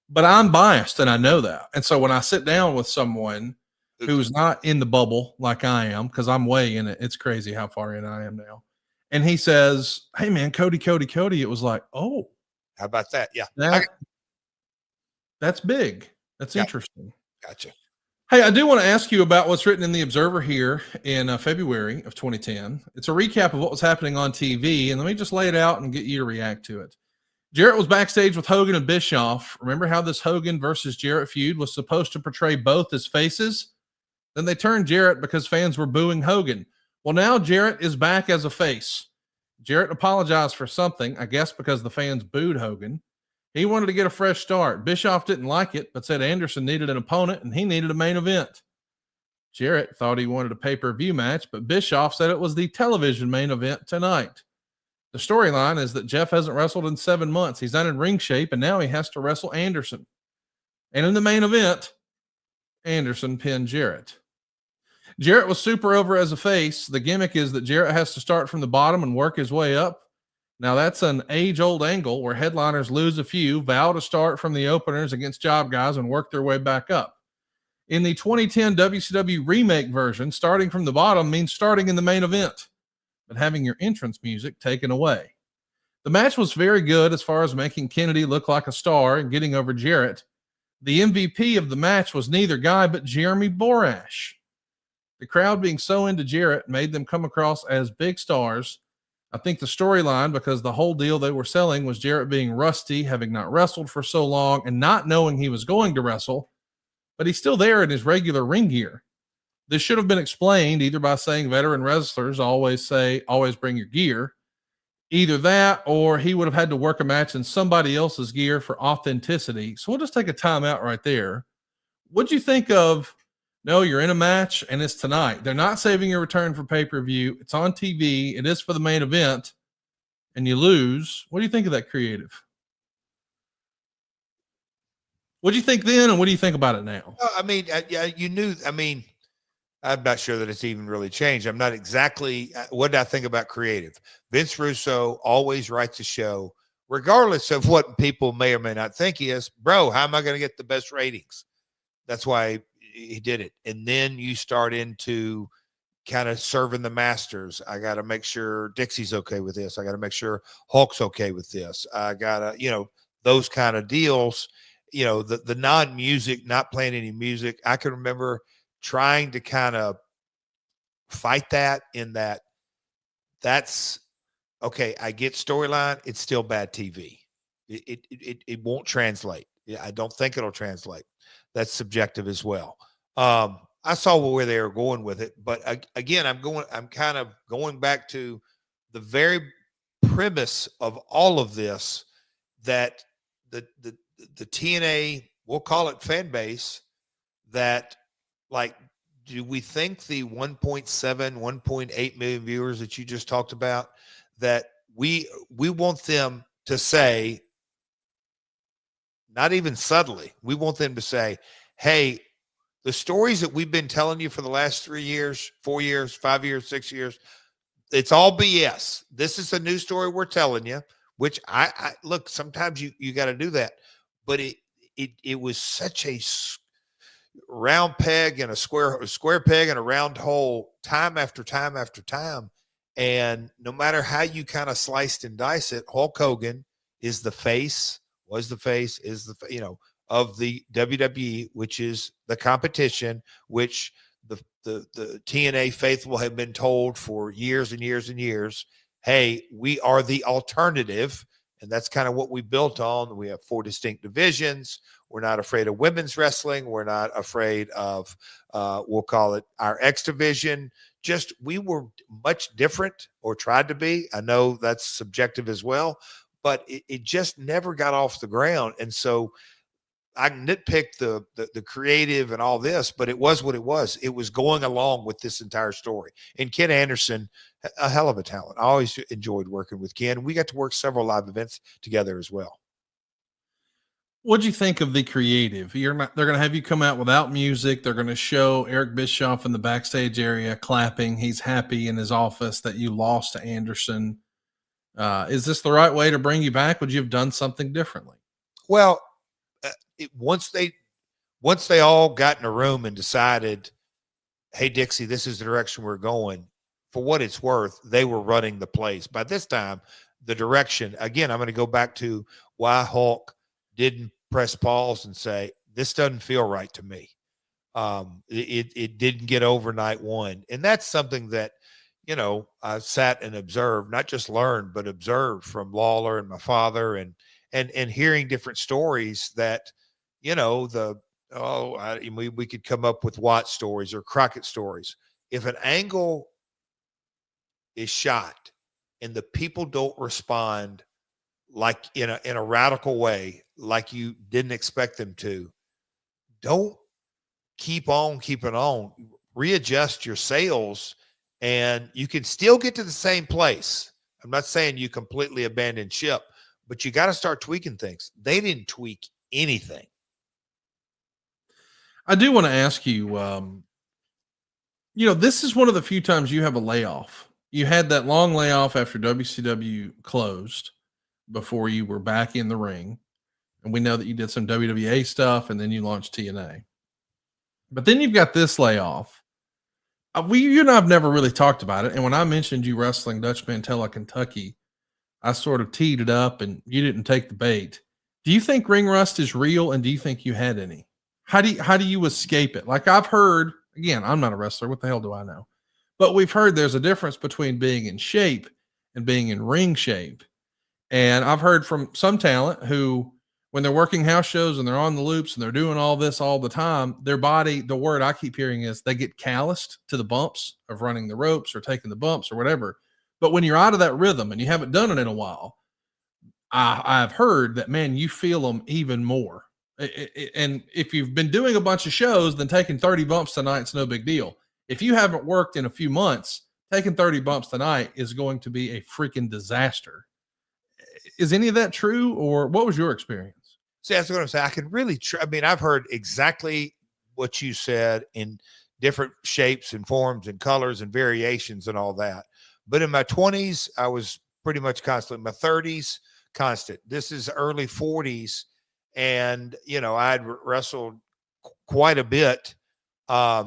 But I'm biased, and I know that. And so when I sit down with someone who's not in the bubble like I am, because I'm way in it, it's crazy how far in I am now. And he says, hey, man, Cody. It was like, oh. How about that? Yeah. That's big. That's interesting. Gotcha. Hey, I do want to ask you about what's written in the Observer here in February of 2010. It's a recap of what was happening on TV, and let me just lay it out and get you to react to it. Jarrett was backstage with Hogan and Bischoff. Remember how this Hogan versus Jarrett feud was supposed to portray both as faces? Then they turned Jarrett because fans were booing Hogan. Well, now Jarrett is back as a face. Jarrett apologized for something, I guess because the fans booed Hogan. He wanted to get a fresh start. Bischoff didn't like it, but said Anderson needed an opponent and he needed a main event. Jarrett thought he wanted a pay-per-view match, but Bischoff said it was the television main event tonight. The storyline is that Jeff hasn't wrestled in 7 months. He's not in ring shape, and now he has to wrestle Anderson. And in the main event, Anderson pinned Jarrett. Jarrett was super over as a face. The gimmick is that Jarrett has to start from the bottom and work his way up. Now, that's an age-old angle where headliners lose a few, vow to start from the openers against job guys and work their way back up. In the 2010 WCW remake version, starting from the bottom means starting in the main event, but having your entrance music taken away. The match was very good as far as making Kennedy look like a star and getting over Jarrett. The MVP of the match was neither guy but Jeremy Borash. The crowd being so into Jarrett made them come across as big stars. I think the storyline, because the whole deal they were selling was Jarrett being rusty, having not wrestled for so long, and not knowing he was going to wrestle, but he's still there in his regular ring gear. This should have been explained either by saying veteran wrestlers always bring your gear. Either that, or he would have had to work a match in somebody else's gear for authenticity. So we'll just take a timeout right there. What'd you think of, no, you're in a match and it's tonight. They're not saving your return for pay-per-view. It's on TV. It is for the main event and you lose. What do you think of that creative? What do you think then? And what do you think about it now? I mean, you knew, I'm not sure that it's even really changed. I'm not exactly, what did I think about creative? Vince Russo always writes a show, regardless of what people may or may not think he is. Bro, how am I going to get the best ratings? That's why he did it. And then you start into kind of serving the masters. I got to make sure Dixie's okay with this. I got to make sure Hulk's okay with this. I got to, those kind of deals, the non-music, not playing any music. I can remember trying to kind of fight that in that's okay. I get storyline. It's still bad TV. It won't translate. I don't think it'll translate. That's subjective as well. I saw where they were going with it, but again, I'm kind of going back to the very premise of all of this, that the TNA, we'll call it fan base, that do we think the 1.7, 1.8 million viewers that you just talked about, that we want them to say, not even subtly, we want them to say, hey, the stories that we've been telling you for the last 3 years, 4 years, 5 years, 6 years, it's all BS. This is a new story we're telling you, which I look, sometimes you got to do that, but it was such a round peg and a square peg and a round hole, time after time after time. And no matter how you kind of sliced and dice it, Hulk Hogan is the face, of the WWE, which is the competition, which the TNA faithful have been told for years and years and years, hey, we are the alternative. And that's kind of what we built on. We have 4 distinct divisions. We're not afraid of women's wrestling. We're not afraid of, we'll call it our X division. Just, we were much different, or tried to be. I know that's subjective as well, but it just never got off the ground. And so I nitpick the creative and all this, but it was what it was. It was going along with this entire story. And Ken Anderson, a hell of a talent. I always enjoyed working with Ken. We got to work several live events together as well. What'd you think of the creative? They're going to have you come out without music. They're going to show Eric Bischoff in the backstage area clapping. He's happy in his office that you lost to Anderson. Is this the right way to bring you back? Would you have done something differently? Well, once they all got in a room and decided, hey, Dixie, this is the direction we're going, for what it's worth, they were running the place. By this time, the direction, again, I'm going to go back to why Hulk didn't press pause and say, this doesn't feel right to me. It didn't get over night one. And that's something that, I sat and observed, not just learned, but observed from Lawler and my father, and hearing different stories that, we could come up with Watt stories or Crockett stories. If an angle is shot and the people don't respond like in a radical way, like you didn't expect them to, don't keep on keeping on. Readjust your sails, and you can still get to the same place. I'm not saying you completely abandon ship, but you got to start tweaking things. They didn't tweak anything. I do want to ask you, this is one of the few times you have a layoff. You had that long layoff after WCW closed before you were back in the ring. And we know that you did some WWA stuff, and then you launched TNA. But then you've got this layoff. You and I have never really talked about it. And when I mentioned you wrestling Dutch Mantella, Kentucky, I sort of teed it up and you didn't take the bait. Do you think ring rust is real? And do you think you had any? How do you escape it? Like I've heard, again, I'm not a wrestler. What the hell do I know? But we've heard there's a difference between being in shape and being in ring shape. And I've heard from some talent who when they're working house shows and they're on the loops and they're doing all this all the time, their body, the word I keep hearing is they get calloused to the bumps of running the ropes or taking the bumps or whatever. But when you're out of that rhythm and you haven't done it in a while, I've heard that, man, you feel them even more. And if you've been doing a bunch of shows, then taking 30 bumps tonight, it's no big deal. If you haven't worked in a few months, taking 30 bumps tonight is going to be a freaking disaster. Is any of that true, or what was your experience? See, that's what I'm saying. I can really, I mean, I've heard exactly what you said in different shapes and forms and colors and variations and all that. But in my 20s, I was pretty much constant. In my 30s, constant. This is early 40s. And, you know, I'd wrestled quite a bit. I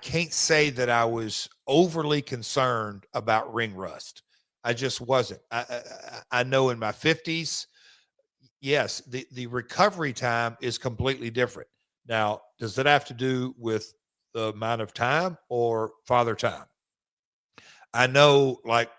can't say that I was overly concerned about ring rust. I just wasn't. I know in my 50s, yes, the recovery time is completely different. Now, does it have to do with the amount of time or father time? I know, like,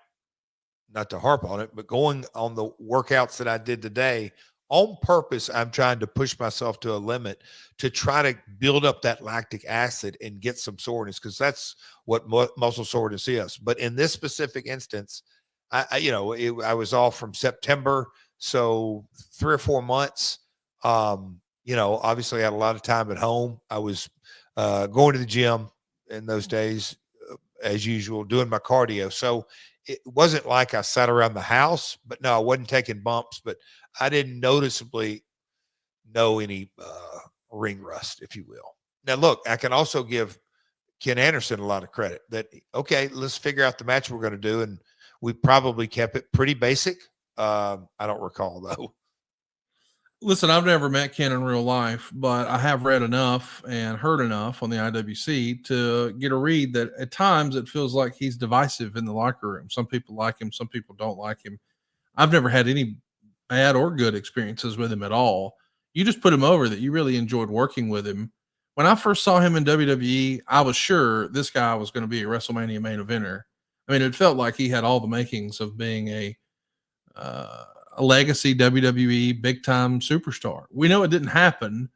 not to harp on it, but going on the workouts that I did today, on purpose, I'm trying to push myself to a limit to try to build up that lactic acid and get some soreness, because that's what muscle soreness is. But in this specific instance, I was off from September, so 3 or 4 months. Obviously I had a lot of time at home. I was going to the gym in those days, as usual, doing my cardio. So it wasn't like I sat around the house, but no, I wasn't taking bumps, but I didn't noticeably know any ring rust, if you will. Now, look, I can also give Ken Anderson a lot of credit that, okay, let's figure out the match we're going to do. And we probably kept it pretty basic. I don't recall, though. Listen, I've never met Ken in real life, but I have read enough and heard enough on the IWC to get a read that at times it feels like he's divisive in the locker room. Some people like him, some people don't like him. I've never had any bad or good experiences with him at all. You just put him over that you really enjoyed working with him. When I first saw him in WWE, I was sure this guy was going to be a WrestleMania main eventer. I mean, it felt like he had all the makings of being a legacy WWE big time superstar. We know it didn't happen.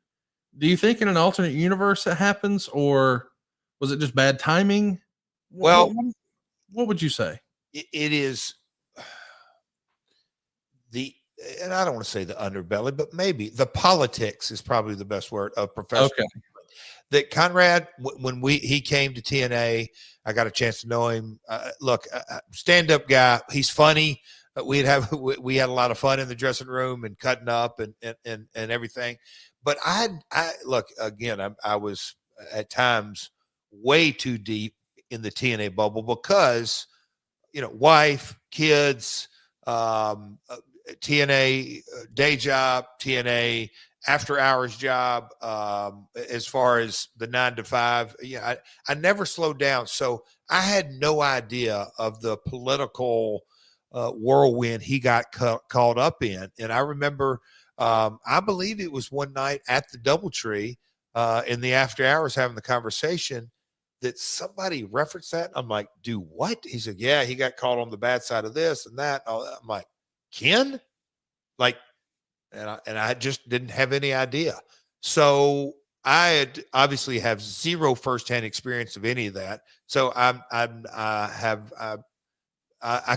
Do you think in an alternate universe it happens, or was it just bad timing? Well, what would you say? It is and I don't want to say the underbelly, but maybe the politics is probably the best word of professional. Okay. That Conrad, when he came to TNA, I got a chance to know him. Look, stand-up guy. He's funny. We had a lot of fun in the dressing room and cutting up and everything. But I look, again, I was at times way too deep in the TNA bubble because, wife, kids, TNA day job, TNA after hours job, as far as the 9 to 5. I never slowed down. So I had no idea of the political whirlwind he got caught up in. And I remember, I believe it was one night at the Doubletree in the after hours having the conversation that somebody referenced that. I'm like, do what? He said, yeah, he got caught on the bad side of this and that. I'm like, Ken? Like, and I just didn't have any idea. So I obviously have zero firsthand experience of any of that. So I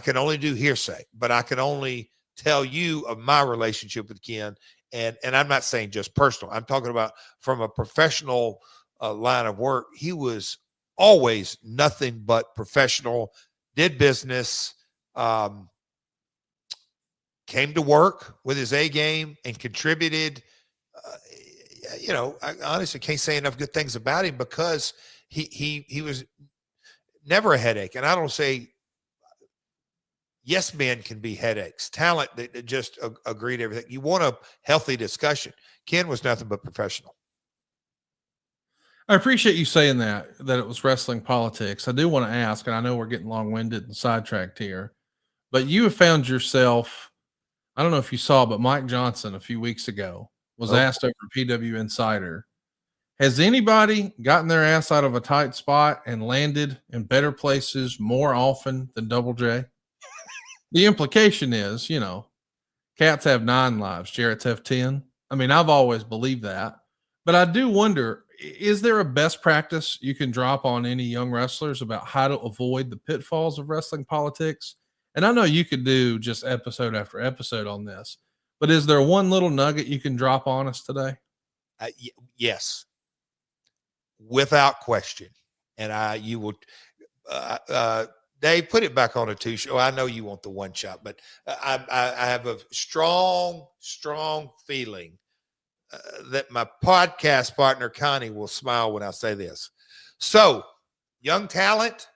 can only do hearsay, but I can only tell you of my relationship with Ken. And I'm not saying just personal. I'm talking about from a professional line of work. He was always nothing but professional, did business, came to work with his A game and contributed. I honestly can't say enough good things about him because he was never a headache. And I don't say yes men can be headaches. Talent that just agree to everything. You want a healthy discussion. Ken was nothing but professional. I appreciate you saying that it was wrestling politics. I do want to ask, and I know we're getting long-winded and sidetracked here, but you have found yourself, I don't know if you saw, but Mike Johnson a few weeks ago was asked over PW Insider, has anybody gotten their ass out of a tight spot and landed in better places more often than Double J? The implication is, Cats have 9 lives. Jarrett's have 10. I mean, I've always believed that. But I do wonder, is there a best practice you can drop on any young wrestlers about how to avoid the pitfalls of wrestling politics? And I know you could do just episode after episode on this, but is there one little nugget you can drop on us today? Yes, without question. And you will, Dave, put it back on a 2 show. I know you want the 1 shot, but I have a strong feeling that my podcast partner, Connie, will smile when I say this. So, young talent,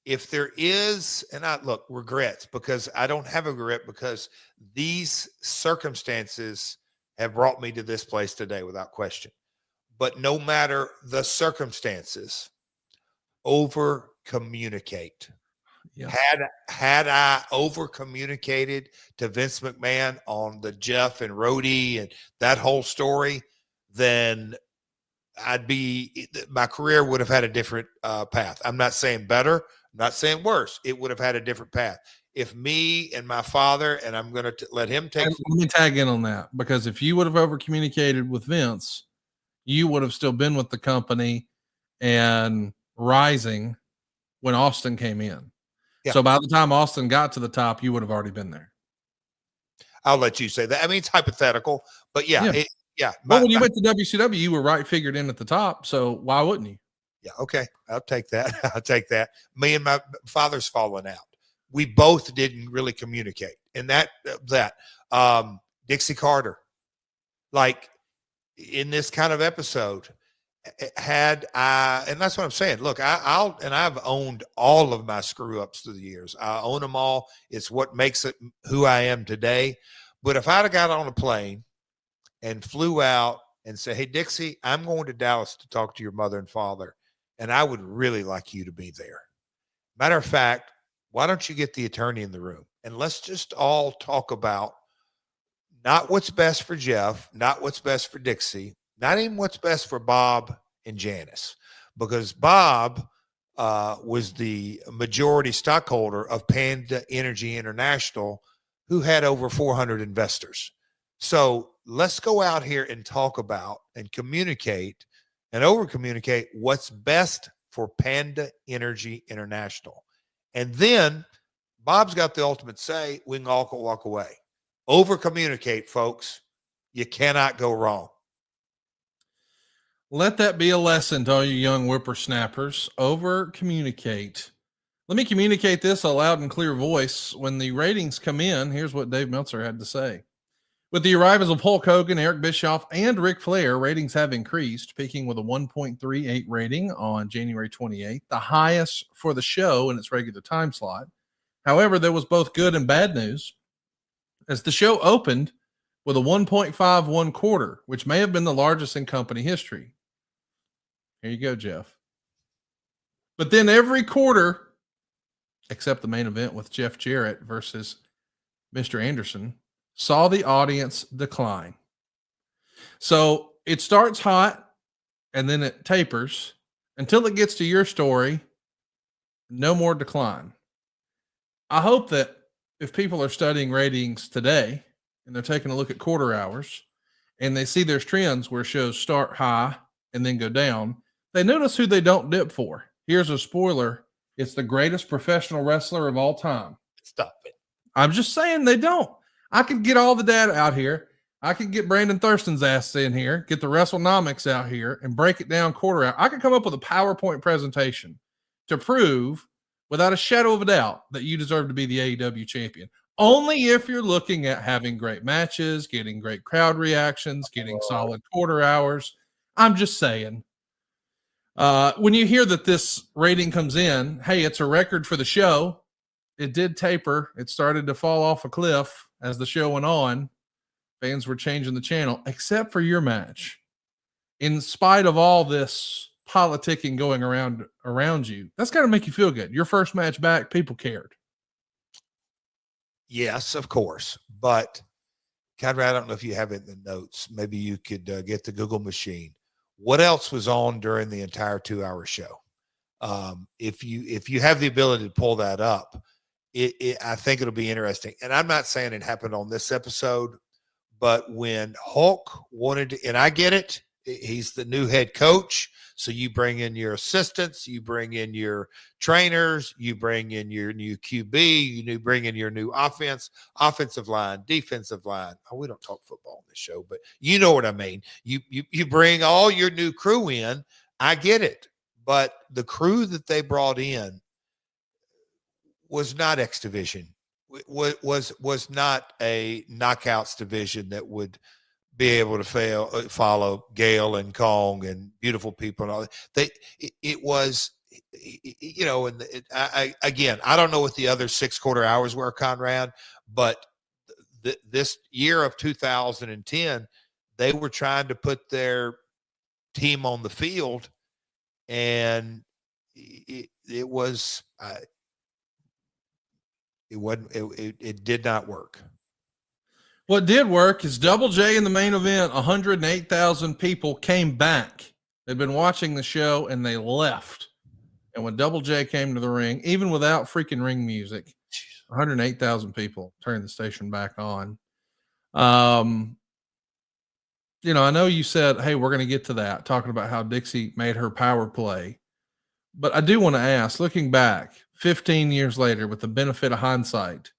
if there is, and regrets, because I don't have a regret, because these circumstances have brought me to this place today without question. But no matter the circumstances, over communicate. Yeah. Had I over communicated to Vince McMahon on the Jeff and Rhodey and that whole story, then my career would have had a different path. I'm not saying better, I'm not saying worse. It would have had a different path. If me and my father, and I'm going to let him take. Let me tag in on that, because if you would have over communicated with Vince, you would have still been with the company and rising when Austin came in. Yeah. So by the time Austin got to the top, you would have already been there. I'll let you say that. I mean, it's hypothetical, but yeah. But when you went to WCW, you were right figured in at the top. So why wouldn't you? Yeah. Okay. I'll take that. I'll take that. Me and my father's fallen out. We both didn't really communicate. And Dixie Carter, like in this kind of episode, and that's what I'm saying. Look, I've owned all of my screw ups through the years. I own them all. It's what makes it who I am today. But if I'd have got on a plane and flew out and said, "Hey, Dixie, I'm going to Dallas to talk to your mother and father, and I would really like you to be there. Matter of fact, why don't you get the attorney in the room and let's just all talk about not what's best for Jeff, not what's best for Dixie, not even what's best for Bob and Janice, because Bob was the majority stockholder of Panda Energy International, who had over 400 investors. So let's go out here and talk about and communicate and over-communicate what's best for Panda Energy International. And then Bob's got the ultimate say. We can all walk away. Over-communicate, folks. You cannot go wrong. Let that be a lesson to all you young whippersnappers. Over-communicate. Let me communicate this a loud and clear voice. When the ratings come in, here's what Dave Meltzer had to say. With the arrivals of Hulk Hogan, Eric Bischoff, and Ric Flair, ratings have increased, peaking with a 1.38 rating on January 28th, the highest for the show in its regular time slot. However, there was both good and bad news, as the show opened with a 1.51 quarter, which may have been the largest in company history. Here you go, Jeff. But then every quarter, except the main event with Jeff Jarrett versus Mr. Anderson, saw the audience decline. So it starts hot and then it tapers until it gets to your story. No more decline. I hope that if people are studying ratings today and they're taking a look at quarter hours and they see there's trends where shows start high and then go down, they notice who they don't dip for. Here's a spoiler. It's the greatest professional wrestler of all time. Stop it. I'm just saying they don't. I could get all the data out here. I could get Brandon Thurston's ass in here, get the WrestleNomics out here, and break it down quarter hour. I could come up with a PowerPoint presentation to prove without a shadow of a doubt that you deserve to be the AEW champion. Only if you're looking at having great matches, getting great crowd reactions, getting solid quarter hours. I'm just saying. When you hear that this rating comes in, hey, it's a record for the show. It did taper. It started to fall off a cliff as the show went on. Fans were changing the channel, except for your match. In spite of all this politicking going around you, that's got to make you feel good. Your first match back, people cared. Yes, of course. But, Conrad, I don't know if you have it in the notes. Maybe you could get the Google machine. What else was on during the entire 2-hour show? If you have the ability to pull that up, I think it'll be interesting. And I'm not saying it happened on this episode, but when Hulk wanted to, and I get it, he's the new head coach. So you bring in your assistants, you bring in your trainers, you bring in your new QB, you bring in your new offensive line, defensive line. Oh, we don't talk football on this show, but you know what I mean. You bring all your new crew in. I get it, but the crew that they brought in was not X division. Was not a knockouts division that would be able to follow Gale and Kong and beautiful people and all that. It was, you know, and again, I don't know what the other 6 quarter hours were, Conrad, but this year of 2010, they were trying to put their team on the field, and it was, it did not work. What did work is Double J in the main event. 108,000 people came back. They'd been watching the show and they left. And when Double J came to the ring, even without freaking ring music, 108,000 people turned the station back on. You know, I know you said, hey, we're going to get to that, talking about how Dixie made her power play. But I do want to ask, looking back 15 years later with the benefit of hindsight,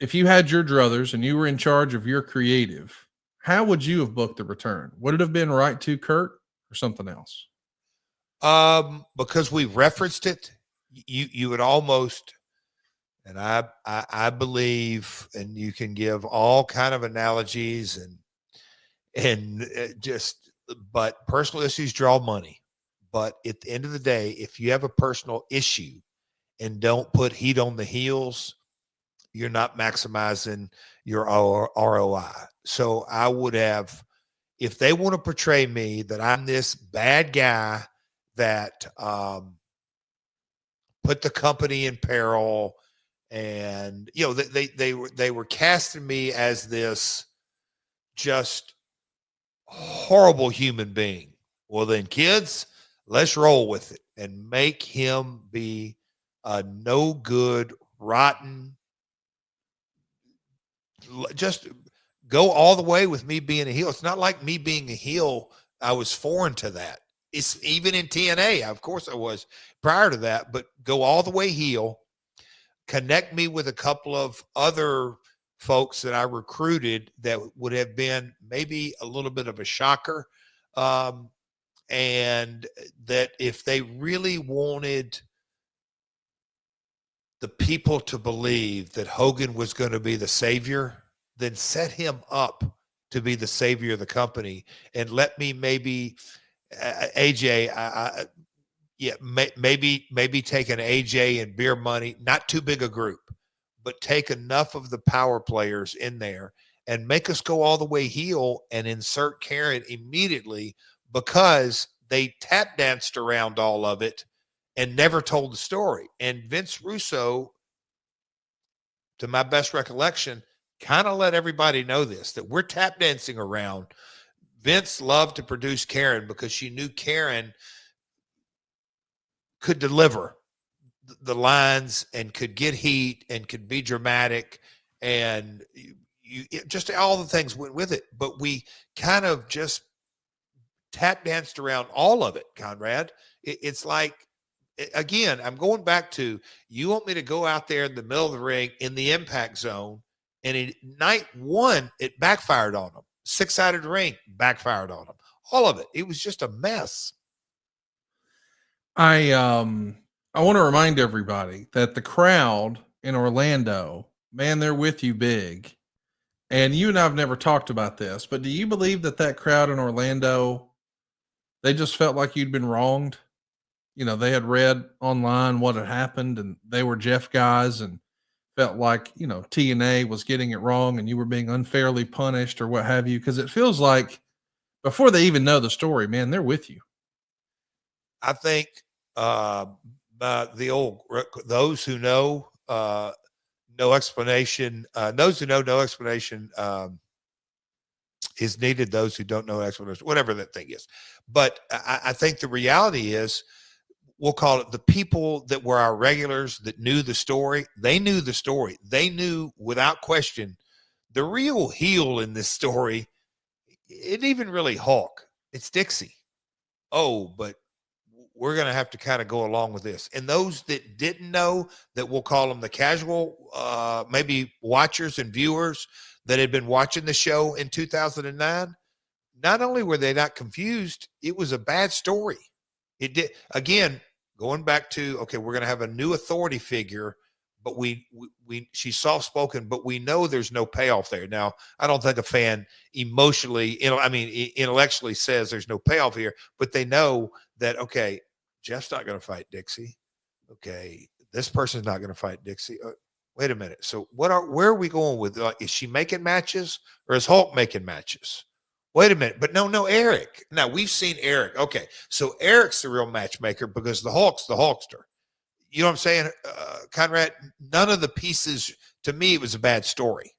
if you had your druthers and you were in charge of your creative, how would you have booked the return? Would it have been right to Kurt or something else? Because we referenced it, you would almost, and I believe, and you can give all kind of analogies and but personal issues draw money. But at the end of the day, if you have a personal issue and don't put heat on the heels, you're not maximizing your ROI. So I would have, if they want to portray me that I'm this bad guy that put the company in peril, and you know they were casting me as this just horrible human being. Well, then, kids, let's roll with it and make him be a no good, rotten. Just go all the way with me being a heel. It's not like me being a heel, I was foreign to that. It's even in TNA, of course I was prior to that, but go all the way heel, connect me with a couple of other folks that I recruited that would have been maybe a little bit of a shocker. And that if they really wanted the people to believe that Hogan was going to be the savior, then set him up to be the savior of the company, and let me maybe AJ, maybe take an AJ and beer money, not too big a group, but take enough of the power players in there and make us go all the way heel and insert Karen immediately, because they tap danced around all of it and never told the story. And Vince Russo, to my best recollection, kind of let everybody know this, that we're tap dancing around. Vince loved to produce Karen because she knew Karen could deliver the lines and could get heat and could be dramatic, and just all the things went with it. But we kind of just tap danced around all of it, Conrad. It's like, again, I'm going back to, you want me to go out there in the middle of the ring in the impact zone, and in night one, it backfired on them. 6-sided ring backfired on them. All of it. It was just a mess. I want to remind everybody that the crowd in Orlando, man, they're with you big. And you and I have never talked about this, but do you believe that crowd in Orlando, they just felt like you'd been wronged? You know, they had read online what had happened, and they were Jeff guys and felt like, you know, TNA was getting it wrong and you were being unfairly punished or what have you. Cause it feels like before they even know the story, man, they're with you. I think the old, those who know, no explanation, those who know no explanation is needed. Those who don't know explanation, whatever that thing is. But I think the reality is, we'll call it the people that were our regulars that knew the story. They knew the story. They knew without question the real heel in this story. It even really Hulk. It's Dixie. Oh, but we're going to have to kind of go along with this. And those that didn't know, that we'll call them the casual, maybe watchers and viewers that had been watching the show in 2009, not only were they not confused, it was a bad story. It did, again, going back to, okay, we're going to have a new authority figure, but she's soft-spoken, but we know there's no payoff there. Now, I don't think a fan intellectually says there's no payoff here, but they know that, okay, Jeff's not going to fight Dixie. Okay, this person's not going to fight Dixie. Wait a minute. So where are we going with? Is she making matches or is Hulk making matches? Wait a minute. But no, Eric. Now, we've seen Eric. Okay, so Eric's the real matchmaker because the Hulk's the Hulkster. You know what I'm saying, Conrad? None of the pieces, to me, it was a bad story.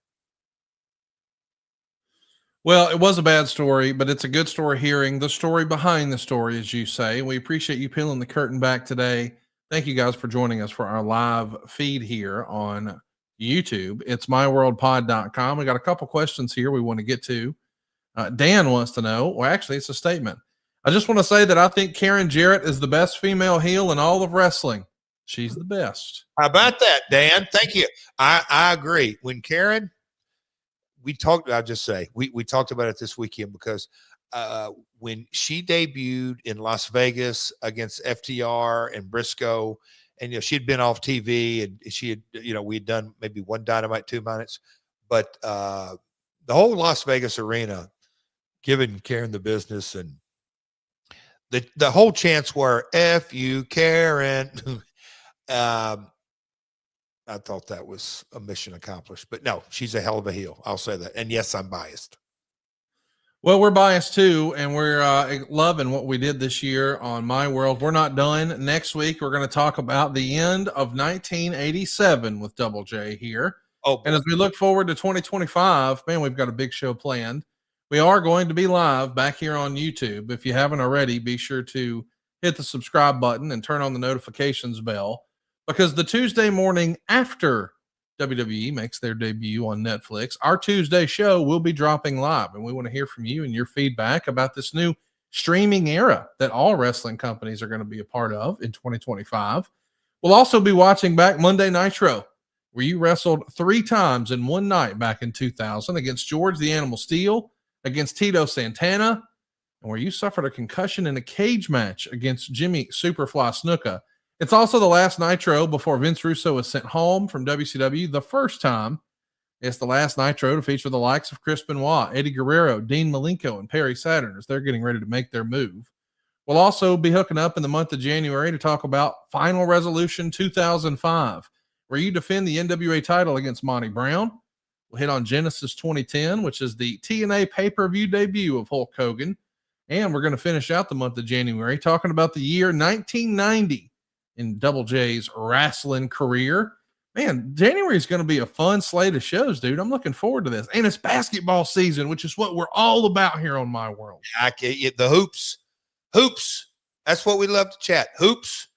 Well, it was a bad story, but it's a good story hearing the story behind the story, as you say. We appreciate you peeling the curtain back today. Thank you guys for joining us for our live feed here on YouTube. It's myworldpod.com. We got a couple questions here we want to get to. Dan wants to know, well, actually, it's a statement. I just want to say that I think Karen Jarrett is the best female heel in all of wrestling. She's the best. How about that, Dan? Thank you. I agree. When Karen, we talked about it this weekend because when she debuted in Las Vegas against FTR and Briscoe, and she'd been off TV and she had, we had done maybe one Dynamite 2 minutes, but the whole Las Vegas arena giving Karen the business, and the whole chants were "F you, Karen." I thought that was a mission accomplished, but no, she's a hell of a heel. I'll say that. And yes, I'm biased. Well, we're biased too, and we're loving what we did this year on My World. We're not done. Next week, we're going to talk about the end of 1987 with Double J here. Oh, and as we look forward to 2025, man, we've got a big show planned. We are going to be live back here on YouTube. If you haven't already, be sure to hit the subscribe button and turn on the notifications bell, because the Tuesday morning after WWE makes their debut on Netflix, our Tuesday show will be dropping live, and we want to hear from you and your feedback about this new streaming era that all wrestling companies are going to be a part of in 2025. We'll also be watching back Monday Nitro, where you wrestled 3 times in one night back in 2000 against George the Animal Steel, against Tito Santana, and where you suffered a concussion in a cage match against Jimmy Superfly Snuka. It's also the last Nitro before Vince Russo was sent home from WCW the first time. It's the last Nitro to feature the likes of Chris Benoit, Eddie Guerrero, Dean Malenko, and Perry Saturn as they're getting ready to make their move. We'll also be hooking up in the month of January to talk about Final Resolution 2005, where you defend the NWA title against Monty Brown. We'll hit on Genesis 2010, which is the TNA pay-per-view debut of Hulk Hogan. And we're going to finish out the month of January talking about the year 1990 in Double J's wrestling career. Man, January is going to be a fun slate of shows, dude. I'm looking forward to this. And it's basketball season, which is what we're all about here on My World. The hoops. That's what we love to chat. Hoops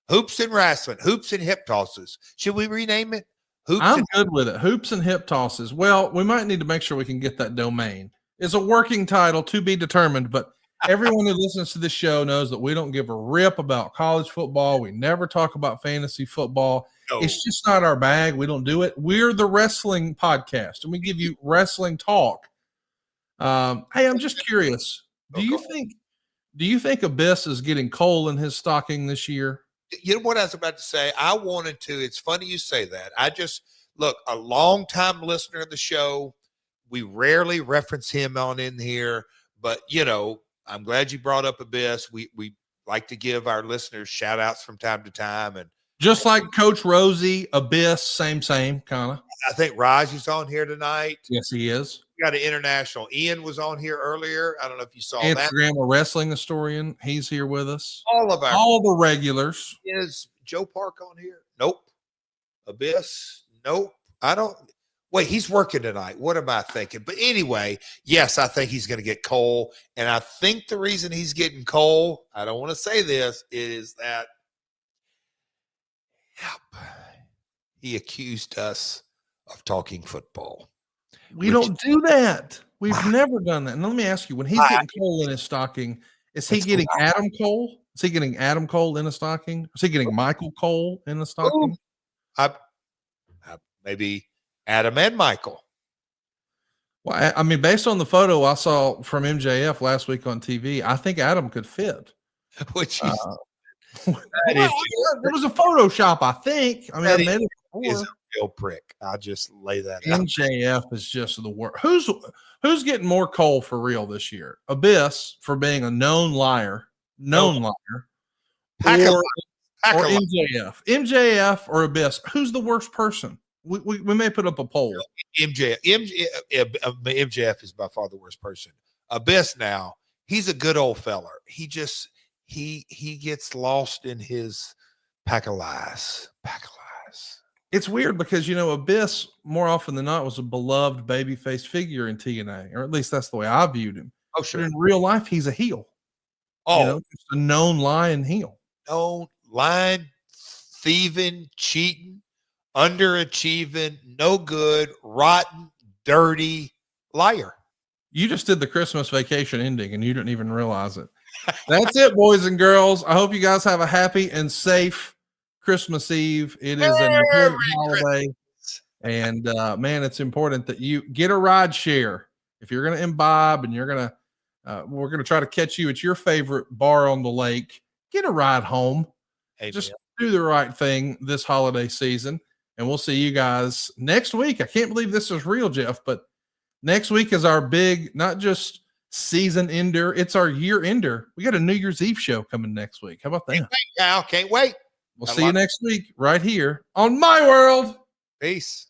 and wrestling, hoops and hip tosses. Should we rename it? I'm good with it. Hoops and hip tosses. Well, we might need to make sure we can get that domain. It's a working title to be determined, but everyone who listens to this show knows that we don't give a rip about college football. We never talk about fantasy football. No. It's just not our bag. We don't do it. We're the wrestling podcast, and we give you wrestling talk. Hey, I'm just curious. Do you think Abyss is getting coal in his stocking this year? You know what I was about to say? I wanted to. It's funny you say that. Look, a long-time listener of the show. We rarely reference him on in here, but, I'm glad you brought up Abyss. We like to give our listeners shout-outs from time to time. And just like Coach Rosie, Abyss, same kind of. I think Raj is on here tonight. Yes, he is. We got an international. Ian was on here earlier. I don't know if you saw Instagram that. Instagram wrestling historian. He's here with us. All the regulars. Is Joe Park on here? Nope. Abyss? Nope. Wait, he's working tonight. What am I thinking? But anyway, yes, I think he's going to get coal. And I think the reason he's getting coal, I don't want to say this, is that Yep. He accused us of talking football. We don't do that. We've never done that. And let me ask you, when he's getting coal in his stocking, is he getting Adam Cole? Is he getting Adam Cole in a stocking? Is he getting Michael Cole in a stocking? Maybe Adam and Michael. Well, I mean, based on the photo I saw from MJF last week on TV, I think Adam could fit. Which it was a Photoshop, I think. I mean, I made it is a real prick. I'll just lay that out. MJF is just the worst. Who's getting more coal for real this year? Abyss for being a known liar, liar, or MJF? MJF or Abyss? Who's the worst person? We may put up a poll. MJF is by far the worst person. Abyss now, he's a good old feller. He gets lost in his pack of lies. It's weird because, Abyss more often than not was a beloved babyface figure in TNA, or at least that's the way I viewed him. Oh, sure. But in real life, he's a heel. Oh, just a known lying heel. Known lying, thieving, cheating, underachieving, no good, rotten, dirty liar. You just did the Christmas vacation ending and you didn't even realize it. That's it, boys and girls. I hope you guys have a happy and safe Christmas Eve. It is an important holiday. And man, it's important that you get a ride share. If you're going to imbibe and we're going to try to catch you at your favorite bar on the lake, get a ride home. Amen. Just do the right thing this holiday season. And we'll see you guys next week. I can't believe this is real, Jeff, but next week is our big, not just season ender, it's our year ender. We got a New Year's Eve show coming next week. How about that? Can't wait, Al. Can't wait. We'll see you next week right here on My World. Peace.